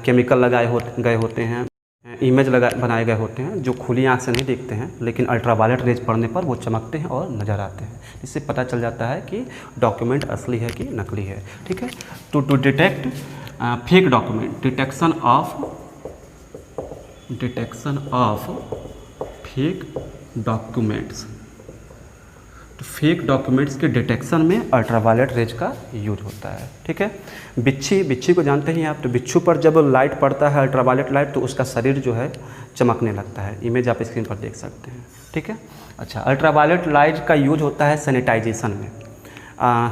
केमिकल लगाए गए होते हैं, इमेज बनाए गए होते हैं, जो खुली आंख से नहीं दिखते हैं, लेकिन अल्ट्रावायलेट रेज पड़ने पर वो चमकते हैं और नज़र आते हैं। इससे पता चल जाता है कि डॉक्यूमेंट असली है कि नकली है। ठीक है, तो to detect fake document, detection of fake documents, तो फेक डॉक्यूमेंट्स के डिटेक्शन में अल्ट्रावायलेट रेज का यूज होता है। ठीक है, बिच्छी को जानते हैं आप। तो बिच्छू पर जब लाइट पड़ता है अल्ट्रावायलेट लाइट, तो उसका शरीर जो है चमकने लगता है। इमेज आप स्क्रीन पर देख सकते हैं। ठीक है, अच्छा, अल्ट्रावायलेट लाइट का यूज होता है सैनिटाइजेशन में।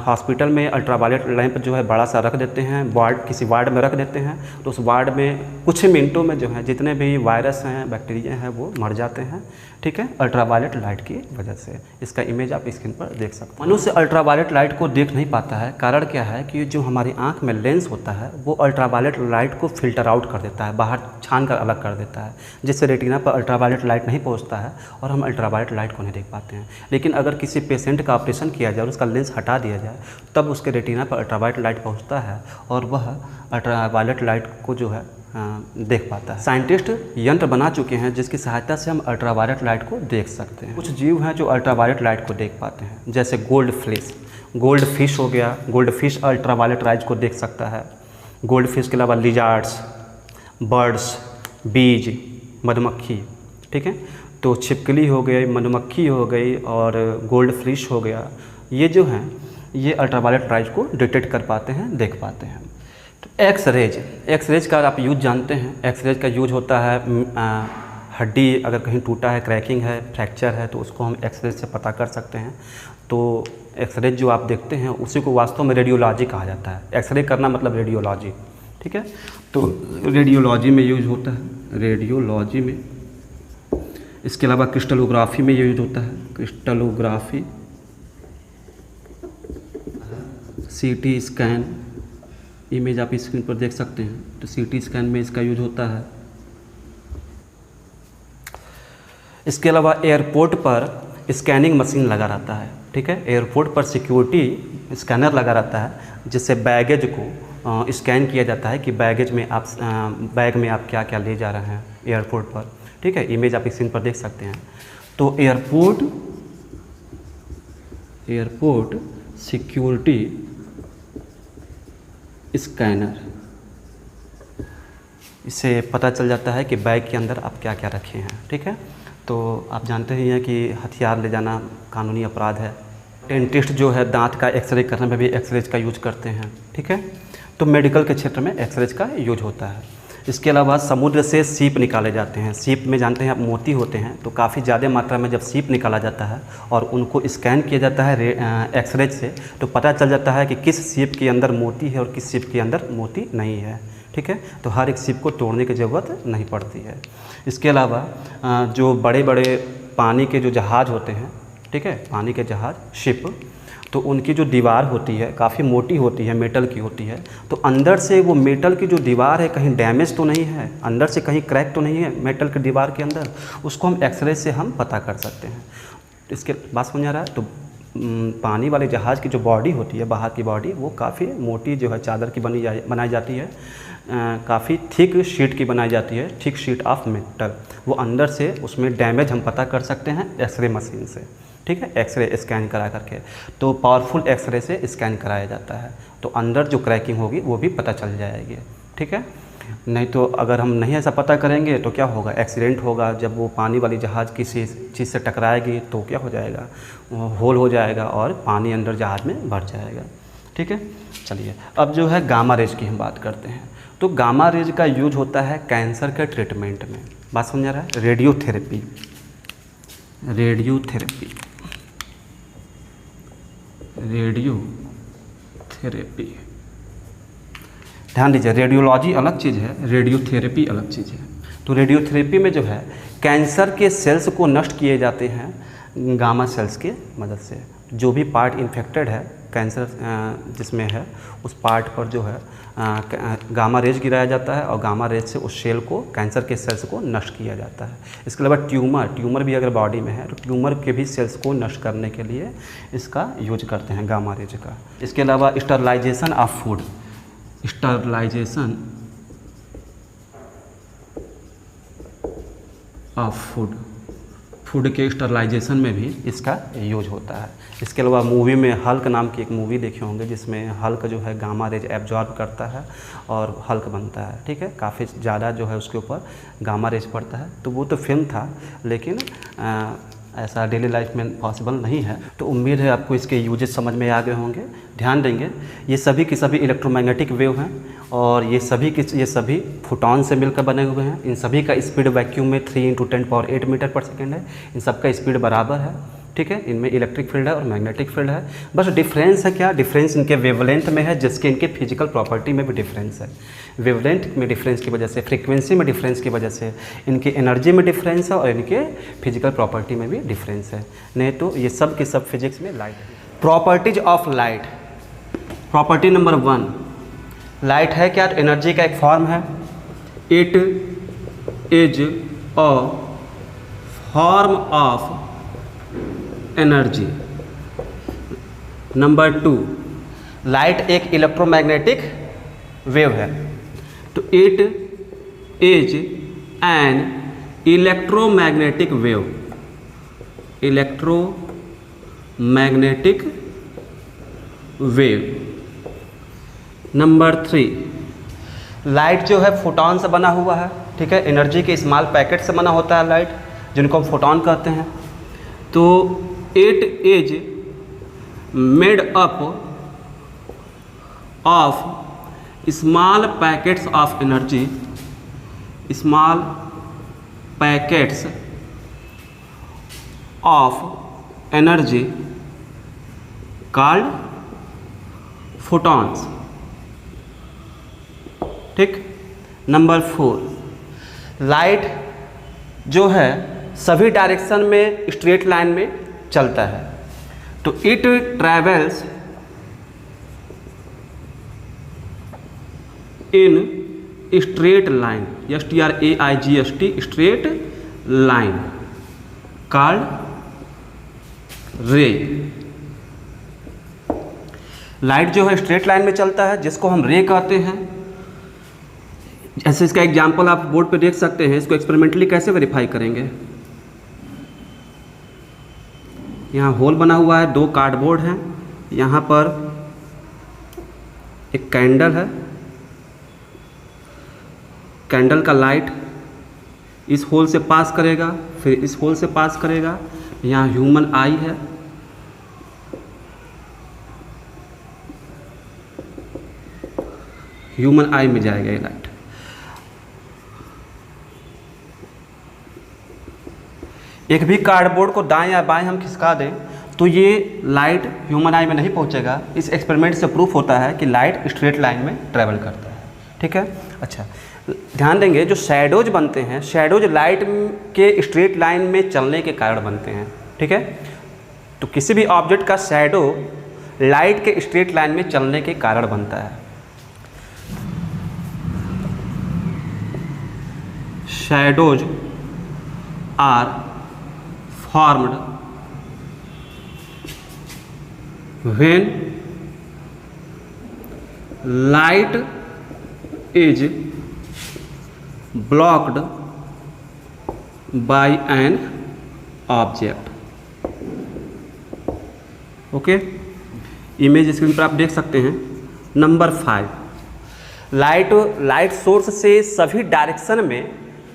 हॉस्पिटल में अल्ट्रावायलेट लैंप जो है बड़ा सा रख देते हैं, किसी वार्ड में रख देते हैं, तो उस वार्ड में कुछ ही मिनटों में जो है जितने भी वायरस हैं, बैक्टीरिया हैं, वो मर जाते हैं। ठीक है, अल्ट्रावायलेट लाइट की वजह से। इसका इमेज आप स्क्रीन पर देख सकते हैं। मनुष्य अल्ट्रावायलेट लाइट को देख नहीं पाता है। कारण क्या है कि जो हमारी आंख में लेंस होता है वो अल्ट्रावायलेट लाइट को फिल्टर आउट कर देता है, बाहर छान कर अलग कर देता है, जिससे रेटिना पर अल्ट्रावायलेट लाइट नहीं पहुँचता है और हम अल्ट्रावायलेट लाइट को नहीं देख पाते हैं। लेकिन अगर किसी पेशेंट का ऑपरेशन किया जाए और उसका लेंस हटा दिया जाए, तब उसके रेटिना पर अल्ट्रावायलेट लाइट पहुँचता है और वह अल्ट्रावायलेट लाइट को जो है देख पाता है। साइंटिस्ट यंत्र बना चुके हैं जिसकी सहायता से हम अल्ट्रावायलेट लाइट को देख सकते हैं। कुछ जीव हैं जो अल्ट्रावायलेट लाइट को देख पाते हैं, जैसे गोल्ड फिश हो गया। गोल्ड फिश अल्ट्रावायलेट लाइट को देख सकता है। गोल्ड फिश के अलावा लिजार्ड्स, बर्ड्स, बीज, मधुमक्खी। ठीक है, तो छिपकली हो गई, मधुमक्खी हो गई और गोल्ड फिश हो गया, ये जो हैं ये अल्ट्रावायलेट लाइट को डिटेक्ट कर पाते हैं, देख पाते हैं। तो एक्स रेज का आप यूज जानते हैं। एक्स रेज का यूज होता है हड्डी अगर कहीं टूटा है, क्रैकिंग है, फ्रैक्चर है, तो उसको हम एक्स रेज से पता कर सकते हैं। तो एक्स रेज जो आप देखते हैं उसी को वास्तव में रेडियोलॉजी कहा जाता है। एक्सरे करना मतलब रेडियोलॉजी। ठीक है, तो रेडियोलॉजी में यूज होता है, रेडियोलॉजी में। इसके अलावा क्रिस्टलोग्राफी में यूज होता है, क्रिस्टलोग्राफी। सीटी स्कैन, इमेज आप स्क्रीन पर देख सकते हैं। तो सीटी स्कैन में इसका यूज होता है। इसके अलावा एयरपोर्ट पर स्कैनिंग मशीन लगा रहता है। ठीक है, एयरपोर्ट पर सिक्योरिटी स्कैनर लगा रहता है, जिससे बैगेज को स्कैन किया जाता है कि बैग में आप क्या क्या ले जा रहे हैं एयरपोर्ट पर। ठीक है, इमेज आप स्क्रीन पर देख सकते हैं। तो एयरपोर्ट सिक्योरिटी स्कैनर, इससे पता चल जाता है कि बैग के अंदर आप क्या क्या रखे हैं। ठीक है, तो आप जानते ही हैं कि हथियार ले जाना कानूनी अपराध है। डेंटिस्ट जो है दांत का एक्सरे करने में भी एक्सरेज का यूज करते हैं। ठीक है, तो मेडिकल के क्षेत्र में एक्सरेज का यूज होता है। इसके अलावा समुद्र से सीप निकाले जाते हैं। सीप में जानते हैं आप मोती होते हैं, तो काफ़ी ज़्यादा मात्रा में जब सीप निकाला जाता है और उनको स्कैन किया जाता है एक्सरेज से, तो पता चल जाता है कि किस सीप के अंदर मोती है और किस सीप के अंदर मोती नहीं है। ठीक है, तो हर एक सीप को तोड़ने की ज़रूरत नहीं पड़ती है। इसके अलावा जो बड़े बड़े पानी के जो जहाज़ होते हैं, ठीक है, पानी के जहाज़, शिप, तो उनकी जो दीवार होती है काफ़ी मोटी होती है, मेटल की होती है। तो अंदर से वो मेटल की जो दीवार है कहीं डैमेज तो नहीं है, अंदर से कहीं क्रैक तो नहीं है मेटल की दीवार के अंदर, उसको हम एक्सरे से हम पता कर सकते हैं। इसके बात समझ आ रहा है? तो पानी वाले जहाज़ की जो बॉडी होती है, बाहर की बॉडी, वो काफ़ी मोटी जो है चादर की बनाई जाती है, काफ़ी थिक शीट की बनाई जाती है, थिक शीट ऑफ मेटल। वो अंदर से उसमें डैमेज हम पता कर सकते हैं एक्सरे मशीन से। ठीक है, एक्सरे स्कैन करा करके, तो पावरफुल एक्सरे से स्कैन कराया जाता है, तो अंदर जो क्रैकिंग होगी वो भी पता चल जाएगी। ठीक है, नहीं तो अगर हम नहीं ऐसा पता करेंगे तो क्या होगा, एक्सीडेंट होगा। जब वो पानी वाली जहाज़ किसी चीज़ से टकराएगी तो क्या हो जाएगा, होल हो जाएगा और पानी अंदर जहाज़ में भर जाएगा। ठीक है, चलिए अब जो है गामा रेज की हम बात करते हैं। तो गामा रेज का यूज होता है कैंसर के ट्रीटमेंट में। बात समझ आ रहा है? रेडियोथेरेपी, ध्यान दीजिए, रेडियोलॉजी अलग चीज़ है, रेडियोथेरेपी अलग चीज़ है। तो रेडियोथेरेपी में जो है कैंसर के सेल्स को नष्ट किए जाते हैं गामा सेल्स की मदद से। जो भी पार्ट इन्फेक्टेड है कैंसर जिसमें है, उस पार्ट पर जो है गामा रेज गिराया जाता है और गामा रेज से उस सेल को, कैंसर के सेल्स को नष्ट किया जाता है। इसके अलावा ट्यूमर भी अगर बॉडी में है तो ट्यूमर के भी सेल्स को नष्ट करने के लिए इसका यूज करते हैं गामा रेज का। इसके अलावा स्टरलाइजेशन ऑफ फूड, फूड के स्टरलाइजेशन में भी इसका यूज होता है। इसके अलावा मूवी में हल्क नाम की एक मूवी देखे होंगे जिसमें हल्क जो है गामा रेज एब्जॉर्ब करता है और हल्क बनता है। ठीक है, काफ़ी ज़्यादा जो है उसके ऊपर गामा रेज पड़ता है। तो वो तो फिल्म था, लेकिन ऐसा डेली लाइफ में पॉसिबल नहीं है। तो उम्मीद है आपको इसके यूजेस समझ में आ गए होंगे। ध्यान देंगे, ये सभी के सभी इलेक्ट्रोमैग्नेटिक वेव हैं और ये सभी फोटॉन से मिलकर बने हुए हैं। इन सभी का स्पीड वैक्यूम में 3 × 10⁸ मीटर पर सेकेंड है। इन सबका स्पीड बराबर है, ठीक है। इनमें इलेक्ट्रिक फील्ड है और मैग्नेटिक फील्ड है। बस डिफरेंस है क्या? डिफरेंस इनके वेवलेंथ में है, जिसके इनके फिजिकल प्रॉपर्टी में भी डिफरेंस है। वेवलेंथ में डिफरेंस की वजह से, फ्रीक्वेंसी में डिफरेंस की वजह से इनकी एनर्जी में डिफरेंस है और इनके फिजिकल प्रॉपर्टी में भी डिफरेंस है। नहीं तो ये सब के सब फिजिक्स में लाइट है। Properties of light. Property number 1, light है क्या? तो एनर्जी का एक फॉर्म है। It is a form of energy. Number 2, light एक इलेक्ट्रोमैग्नेटिक वेव है। तो it is an electromagnetic wave. Electromagnetic wave. Number 3, light जो है फोटॉन से बना हुआ है, ठीक है। एनर्जी के स्मॉल पैकेट से बना होता है लाइट, जिनको हम फोटॉन कहते हैं। तो it is made up of small packets of energy, small packets of energy called photons, ठीक। नंबर 4, लाइट जो है सभी डायरेक्शन में स्ट्रेट लाइन में चलता है। तो it travels in straight line, STRAIGST, straight line called रे। लाइट जो है स्ट्रेट लाइन में चलता है, जिसको हम रे कहते हैं। ऐसे इसका एग्जांपल आप बोर्ड पे देख सकते हैं। इसको एक्सपेरिमेंटली कैसे वेरीफाई करेंगे? यहाँ होल बना हुआ है, 2 कार्डबोर्ड हैं, यहाँ पर एक कैंडल है। कैंडल का लाइट इस होल से पास करेगा, फिर इस होल से पास करेगा। यहाँ ह्यूमन आई है, ह्यूमन आई में जाएगा ये लाइट। एक भी कार्डबोर्ड को दाएं या बाएं हम खिसका दें तो ये लाइट ह्यूमन आई में नहीं पहुंचेगा। इस एक्सपेरिमेंट से प्रूफ होता है कि लाइट स्ट्रेट लाइन में ट्रैवल करता है, ठीक है। अच्छा, ध्यान देंगे, जो शैडोज बनते हैं, शैडोज लाइट के स्ट्रेट लाइन में चलने के कारण बनते हैं, ठीक है। तो किसी भी ऑब्जेक्ट का शैडो लाइट के स्ट्रेट लाइन में चलने के कारण बनता है। Shadows are formed when light is blocked by an object। Okay, image screen पर आप देख सकते हैं। नंबर 5, लाइट सोर्स से सभी डायरेक्शन में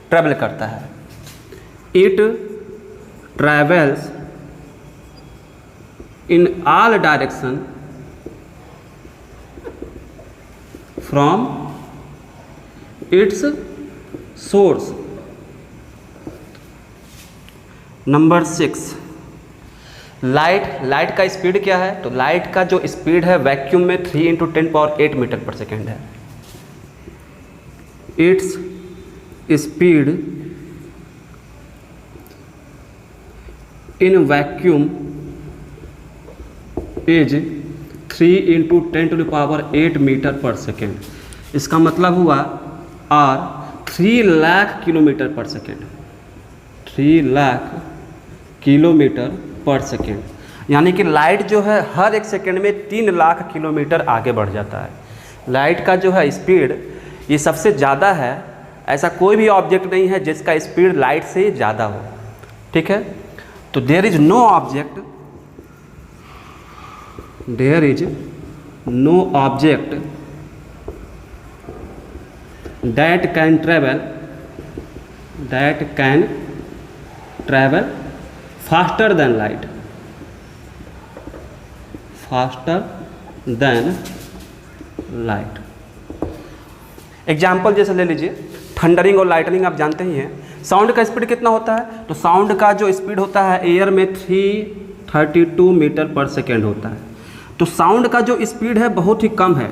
ट्रैवल करता है। It travels in all direction from its source। Number 6, light का स्पीड क्या है? तो लाइट का जो स्पीड है वैक्यूम में 3 × 10⁸ मीटर पर सेकेंड है। Its speed in vacuum is 3 × 10⁸ metre per second. इसका मतलब हुआ और 3 lakh kilometre per second, 3 lakh kilometre per second. यानी कि लाइट जो है हर एक सेकेंड में 3 लाख किलोमीटर आगे बढ़ जाता है। लाइट का जो है स्पीड ये सबसे ज़्यादा है। ऐसा कोई भी ऑब्जेक्ट नहीं है जिसका स्पीड लाइट से ज़्यादा हो, ठीक है। तो there is no object that can travel faster than light, faster than light. Example जैसे ले लीजिए, थंडरिंग और लाइटनिंग आप जानते ही हैं। साउंड का स्पीड कितना होता है? तो साउंड का जो स्पीड होता है एयर में 332 मीटर पर सेकेंड होता है। तो साउंड का जो स्पीड है बहुत ही कम है,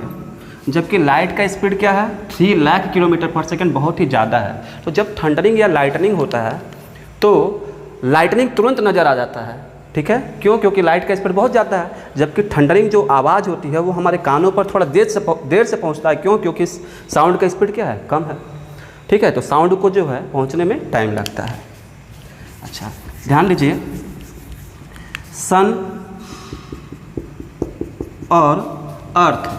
जबकि लाइट का स्पीड क्या है? 3 लाख किलोमीटर पर सेकेंड, बहुत ही ज़्यादा है। तो जब थंडरिंग या लाइटनिंग होता है तो लाइटनिंग तुरंत नज़र आ जाता है, ठीक है। क्यों? क्योंकि लाइट का स्पीड बहुत ज़्यादा है, जबकि थंडरिंग जो आवाज़ होती है वो हमारे कानों पर थोड़ा देर से पहुंचता है। क्यों? क्योंकि साउंड का स्पीड क्या है? कम है, ठीक है। तो साउंड को जो है पहुंचने में टाइम लगता है। अच्छा, ध्यान दीजिए, सन और अर्थ,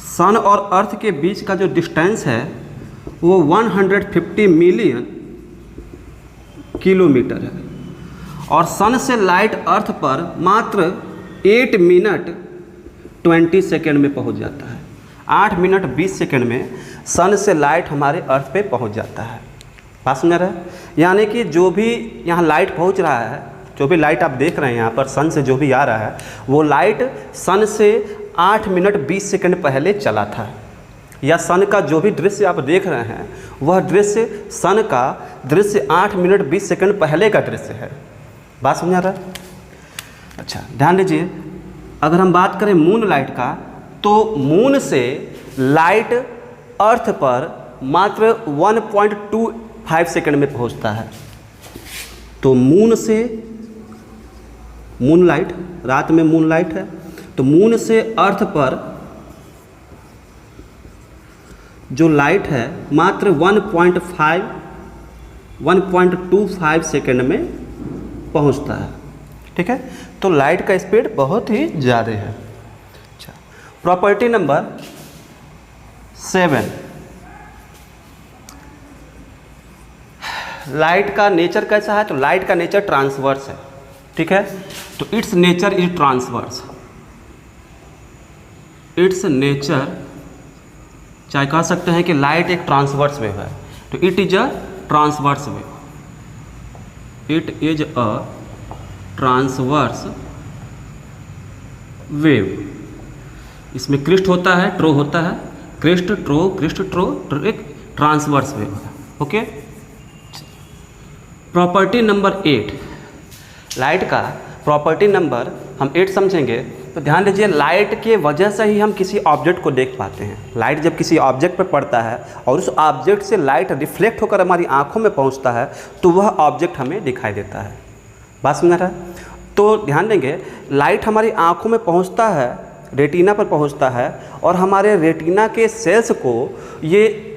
सन और अर्थ के बीच का जो डिस्टेंस है वो 150 मिलियन किलोमीटर है, और सन से लाइट अर्थ पर मात्र 8 मिनट 20 सेकेंड में पहुंच जाता है। 8 मिनट 20 सेकेंड में सन से लाइट हमारे अर्थ पे पहुंच जाता है। बात समझ रहे हैं? यानी कि जो भी यहाँ लाइट पहुंच रहा है, जो भी लाइट आप देख रहे हैं यहाँ पर सन से जो भी आ रहा है, वो लाइट सन से 8 मिनट 20 सेकेंड पहले चला था। या सन का जो भी दृश्य आप देख रहे हैं वह दृश्य, सन का दृश्य 8 मिनट 20 सेकेंड पहले का दृश्य है। बात समझ आ रहा है? अच्छा, ध्यान दीजिए, अगर हम बात करें मून लाइट का, तो मून से लाइट अर्थ पर मात्र 1.25 सेकेंड में पहुंचता है। तो मून से, मून लाइट, रात में मून लाइट है, तो मून से अर्थ पर जो लाइट है मात्र 1.25 सेकेंड में पहुंचता है, ठीक है। तो लाइट का स्पीड बहुत ही ज़्यादा है। अच्छा, प्रॉपर्टी नंबर 7, लाइट का नेचर कैसा है? तो लाइट का नेचर ट्रांसवर्स है, ठीक है। तो it's nature is transverse, it's nature, चाहे कह सकते हैं कि लाइट एक ट्रांसवर्स वेव है। तो it is a transverse wave, it is a transverse wave. इसमें क्रिस्ट होता है, ट्रो होता है, क्रिस्ट ट्रो, एक ट्रांसवर्स वेव है, ओके। प्रॉपर्टी नंबर 8, लाइट का प्रॉपर्टी नंबर हम 8 समझेंगे। तो ध्यान दीजिए, लाइट के वजह से ही हम किसी ऑब्जेक्ट को देख पाते हैं। लाइट जब किसी ऑब्जेक्ट पर पड़ता है और उस ऑब्जेक्ट से लाइट रिफ्लेक्ट होकर हमारी आंखों में पहुंचता है, तो वह ऑब्जेक्ट हमें दिखाई देता है। बात समझ रहा है? तो ध्यान देंगे, लाइट हमारी आंखों में पहुंचता है, रेटिना पर पहुंचता है, और हमारे रेटिना के सेल्स को ये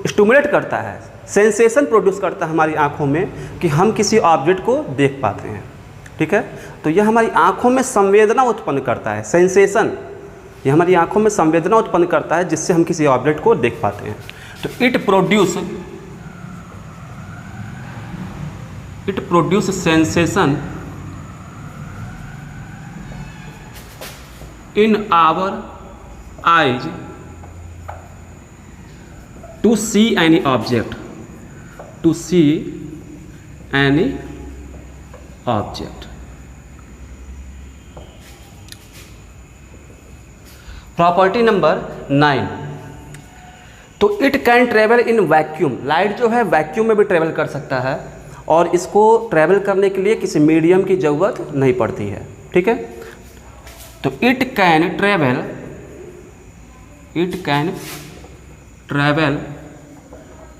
स्टिमुलेट करता है, सेंसेशन प्रोड्यूस करता है हमारी आंखों में कि हम किसी ऑब्जेक्ट को देख पाते हैं, ठीक है। तो यह हमारी आंखों में संवेदना उत्पन्न करता है, सेंसेशन, यह हमारी आंखों में संवेदना उत्पन्न करता है जिससे हम किसी ऑब्जेक्ट को देख पाते हैं। तो it produce sensation in our eyes to see any object, to see any object. Property number 9, तो it can travel in vacuum, light जो है वैक्यूम में भी ट्रेवल कर सकता है, और इसको ट्रेवल करने के लिए किसी मीडियम की ज़रूरत नहीं पड़ती है, ठीक है। तो it can travel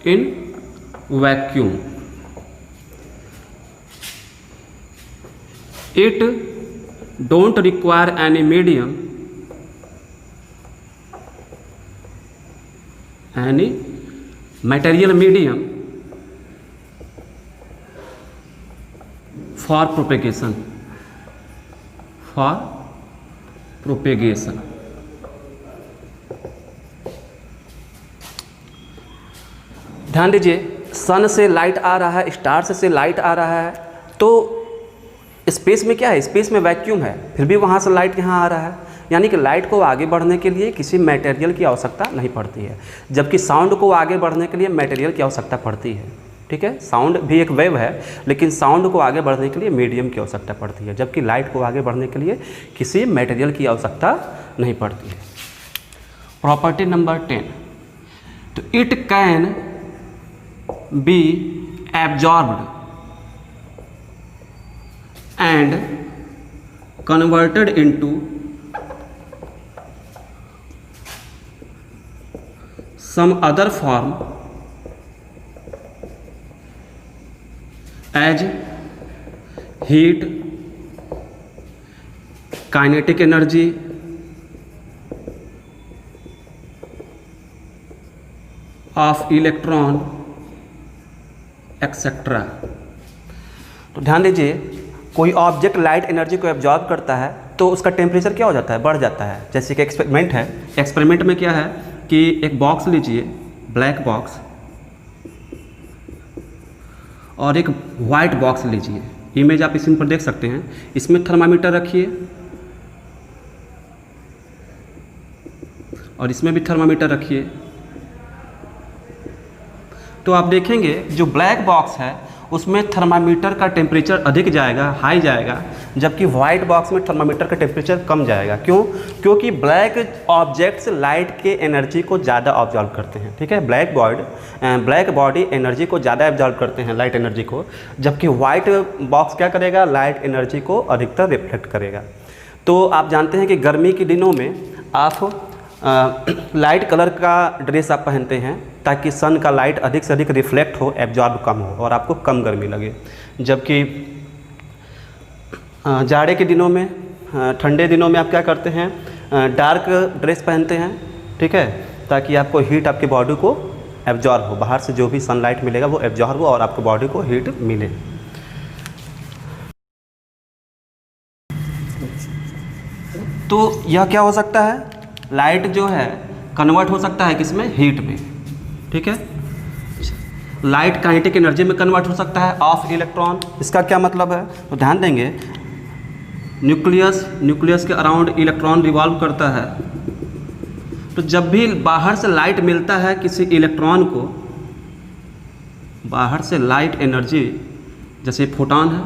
in vacuum, it don't require any medium, any material medium for propagation, ध्यान दीजिए, सन से लाइट आ रहा है, स्टार्स से लाइट आ रहा है, तो स्पेस में क्या है? स्पेस में वैक्यूम है, फिर भी वहाँ से लाइट यहाँ आ रहा है। यानी कि लाइट को आगे बढ़ने के लिए किसी मटेरियल की आवश्यकता नहीं पड़ती है, जबकि साउंड को आगे बढ़ने के लिए मटेरियल की आवश्यकता पड़ती है। ठीक है, साउंड भी एक वेव है, लेकिन साउंड को आगे बढ़ने के लिए मीडियम की आवश्यकता पड़ती है, जबकि लाइट को आगे बढ़ने के लिए किसी मटेरियल की आवश्यकता नहीं पड़ती है। प्रॉपर्टी नंबर 10, तो it can be absorbed and converted into some other form as heat, kinetic energy, of electron, etcetera. तो ध्यान दीजिए, कोई ऑब्जेक्ट लाइट एनर्जी को एब्जॉर्ब करता है तो उसका टेम्परेचर क्या हो जाता है, बढ़ जाता है। जैसे कि एक्सपेरिमेंट है, एक्सपेरिमेंट में क्या है कि एक बॉक्स लीजिए, ब्लैक बॉक्स, और एक वाइट बॉक्स लीजिए। इमेज आप इस पर देख सकते हैं। इसमें थर्मामीटर रखिए और इसमें भी थर्मामीटर रखिए, तो आप देखेंगे जो ब्लैक बॉक्स है उसमें थर्मामीटर का टेम्परेचर अधिक जाएगा, हाई जाएगा, जबकि वाइट बॉक्स में थर्मामीटर का टेम्परेचर कम जाएगा। क्यों? क्योंकि ब्लैक ऑब्जेक्ट्स लाइट के एनर्जी को ज़्यादा ऑब्जॉर्व करते हैं। ठीक है, ब्लैक बॉडी एनर्जी को ज़्यादा ऑब्जॉर्व करते हैं, लाइट एनर्जी को, जबकि वाइट बॉक्स क्या करेगा, लाइट एनर्जी को अधिकतर रिफ्लेक्ट करेगा। तो आप जानते हैं कि गर्मी के दिनों में आप लाइट कलर का ड्रेस आप पहनते हैं ताकि सन का लाइट अधिक से अधिक रिफ्लेक्ट हो, एब्जॉर्ब कम हो और आपको कम गर्मी लगे। जबकि जाड़े के दिनों में, ठंडे दिनों में आप क्या करते हैं, डार्क ड्रेस पहनते हैं, ठीक है, ताकि आपको हीट आपकी बॉडी को एब्जॉर्ब हो, बाहर से जो भी सनलाइट मिलेगा वो एब्जॉर्ब हो और आपको बॉडी को हीट मिले। तो यह क्या हो सकता है, लाइट जो है कन्वर्ट हो सकता है किसमें, हीट में। ठीक है, लाइट काइनेटिक एनर्जी में कन्वर्ट हो सकता है ऑफ इलेक्ट्रॉन। इसका क्या मतलब है, तो ध्यान देंगे, न्यूक्लियस के अराउंड इलेक्ट्रॉन रिवॉल्व करता है। तो जब भी बाहर से लाइट मिलता है किसी इलेक्ट्रॉन को, बाहर से लाइट एनर्जी, जैसे फोटॉन है,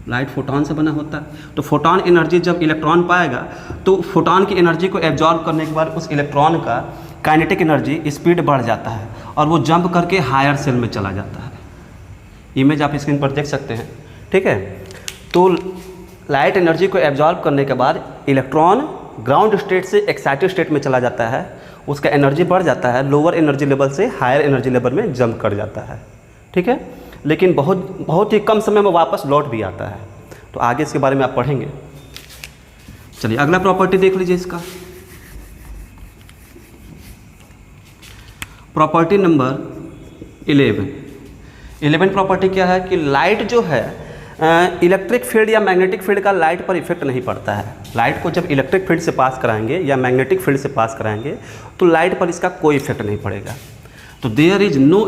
लाइट फोटॉन से बना होता है, तो फोटॉन एनर्जी जब इलेक्ट्रॉन पाएगा तो फोटॉन की एनर्जी को एब्जॉर्ब करने के बाद उस इलेक्ट्रॉन का काइनेटिक एनर्जी स्पीड बढ़ जाता है और वो जंप करके हायर सेल में चला जाता है। इमेज आप स्क्रीन पर देख सकते हैं। ठीक है, तो लाइट एनर्जी को एब्जॉर्ब करने के बाद इलेक्ट्रॉन ग्राउंड स्टेट से एक्साइटेड स्टेट में चला जाता है, उसका एनर्जी बढ़ जाता है, लोअर एनर्जी लेवल से हायर एनर्जी लेवल में जंप कर जाता है। ठीक है, लेकिन बहुत ही कम समय में वापस लौट भी आता है। तो आगे इसके बारे में आप पढ़ेंगे। चलिए अगला प्रॉपर्टी देख लीजिए इसका, प्रॉपर्टी नंबर 11 प्रॉपर्टी क्या है कि लाइट जो है इलेक्ट्रिक फील्ड या मैग्नेटिक फील्ड का लाइट पर इफेक्ट नहीं पड़ता है। लाइट को जब इलेक्ट्रिक फील्ड से पास कराएंगे या मैग्नेटिक फील्ड से पास कराएंगे तो लाइट पर इसका कोई इफेक्ट नहीं पड़ेगा। तो there is no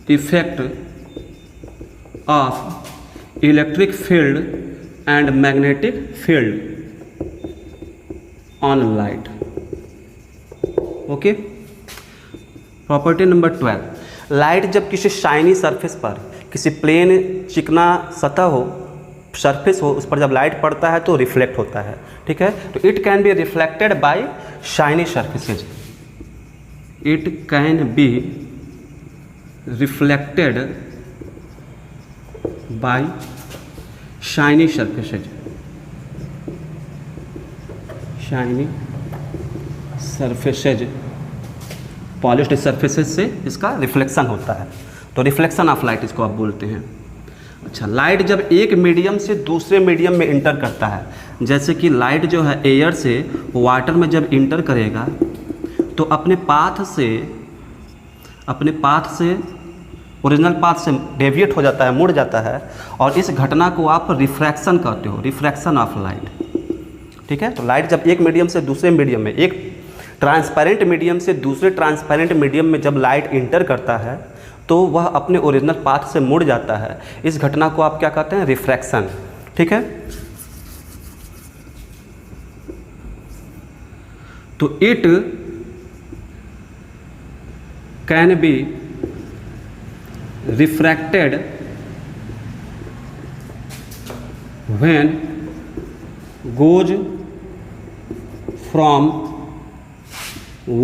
effect of electric field and magnetic field on light. Okay, property number 12, light जब किसी शाइनी सरफेस पर, किसी प्लेन चिकना सतह हो, सरफेस हो, उस पर जब लाइट पड़ता है तो रिफ्लेक्ट होता है। ठीक है, तो it can be reflected by shiny surfaces, it can be reflected by shiny surfaces, shiny surfaces, polished surfaces से इसका रिफ्लेक्शन होता है। तो रिफ्लेक्शन ऑफ लाइट इसको आप बोलते हैं। अच्छा, लाइट जब एक मीडियम से दूसरे मीडियम में इंटर करता है, जैसे कि लाइट जो है एयर से वाटर में जब इंटर करेगा तो अपने पाथ से ओरिजिनल पाथ से डेविएट हो जाता है, मुड़ जाता है, और इस घटना को आप रिफ्रैक्शन कहते हो, रिफ्रैक्शन ऑफ लाइट। ठीक है, तो लाइट जब एक मीडियम से दूसरे मीडियम में, एक ट्रांसपेरेंट मीडियम से दूसरे ट्रांसपेरेंट मीडियम में जब लाइट इंटर करता है तो वह अपने ओरिजिनल पाथ से मुड़ जाता है। इस घटना को आप क्या कहते हैं, रिफ्रैक्शन। ठीक है, तो it can be refracted when goes from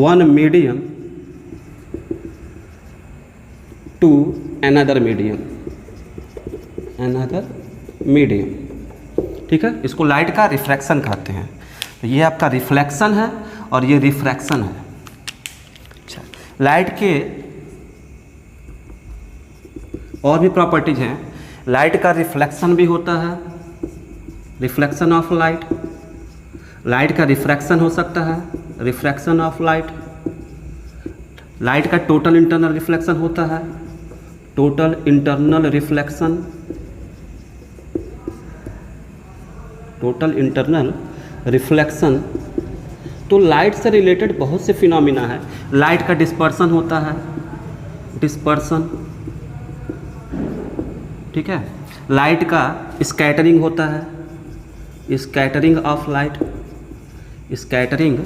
one medium to another medium ठीक है, इसको लाइट का रिफ्रैक्शन कहते हैं। तो ये आपका रिफ्लेक्शन है और ये रिफ्रैक्शन है। अच्छा, लाइट के और भी प्रॉपर्टीज हैं। लाइट का रिफ्लेक्शन भी होता है, रिफ्लेक्शन ऑफ लाइट। लाइट का रिफ्रैक्शन हो सकता है, रिफ्रैक्शन ऑफ लाइट। लाइट का टोटल इंटरनल रिफ्लेक्शन होता है, total internal reflection. Total internal reflection. तो लाइट से रिलेटेड बहुत से फिनोमिना है। लाइट का डिस्पर्सन होता है, डिस्पर्सन, ठीक है। लाइट का स्कैटरिंग होता है, scattering of light. Scattering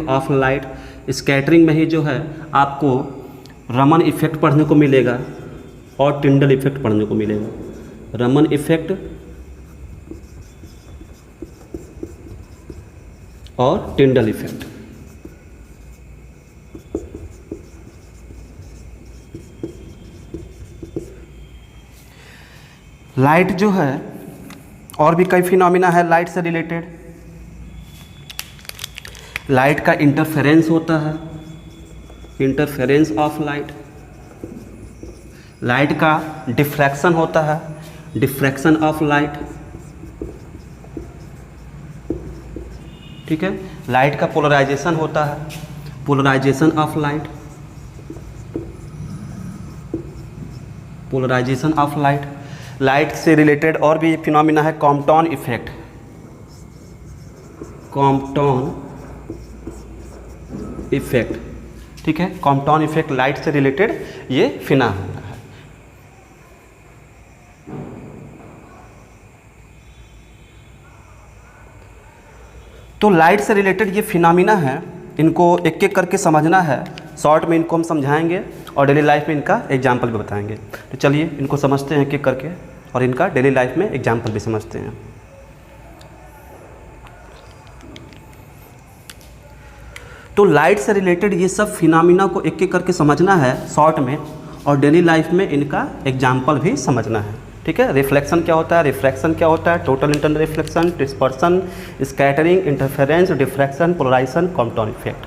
of light. Scattering में ही जो है आपको रमन इफेक्ट पढ़ने को मिलेगा और टिंडल इफेक्ट पढ़ने को मिलेगा। रमन इफेक्ट और टिंडल इफेक्ट। लाइट जो है और भी कई फिनोमिना है लाइट से रिलेटेड। लाइट का इंटरफेरेंस होता है, इंटरफेरेंस ऑफ लाइट। लाइट का डिफ्रैक्शन होता है, डिफ्रैक्शन ऑफ लाइट, ठीक है। लाइट का पोलराइजेशन होता है, polarisation of light, polarisation of light. Light से रिलेटेड और भी फिनोमिना है कॉम्पटन इफेक्ट, कॉम्पटन इफेक्ट, ठीक है। कॉम्पटन इफेक्ट लाइट से रिलेटेड ये फिनोमिना है। तो लाइट से रिलेटेड ये फिनोमिना है, इनको एक एक करके समझना है। शॉर्ट में इनको हम समझाएंगे और डेली लाइफ में इनका एग्जाम्पल भी बताएंगे। तो चलिए इनको समझते हैं एक एक करके और इनका डेली लाइफ में एग्जाम्पल भी समझते हैं। तो लाइट से रिलेटेड ये सब फिनोमिना को एक एक करके समझना है शॉर्ट में और डेली लाइफ में इनका एग्जाम्पल भी समझना है, ठीक है। रिफ्लेक्शन क्या होता है, रिफ्रैक्शन क्या होता है, total internal reflection, dispersion, scattering, interference, diffraction, polarisation, Compton effect.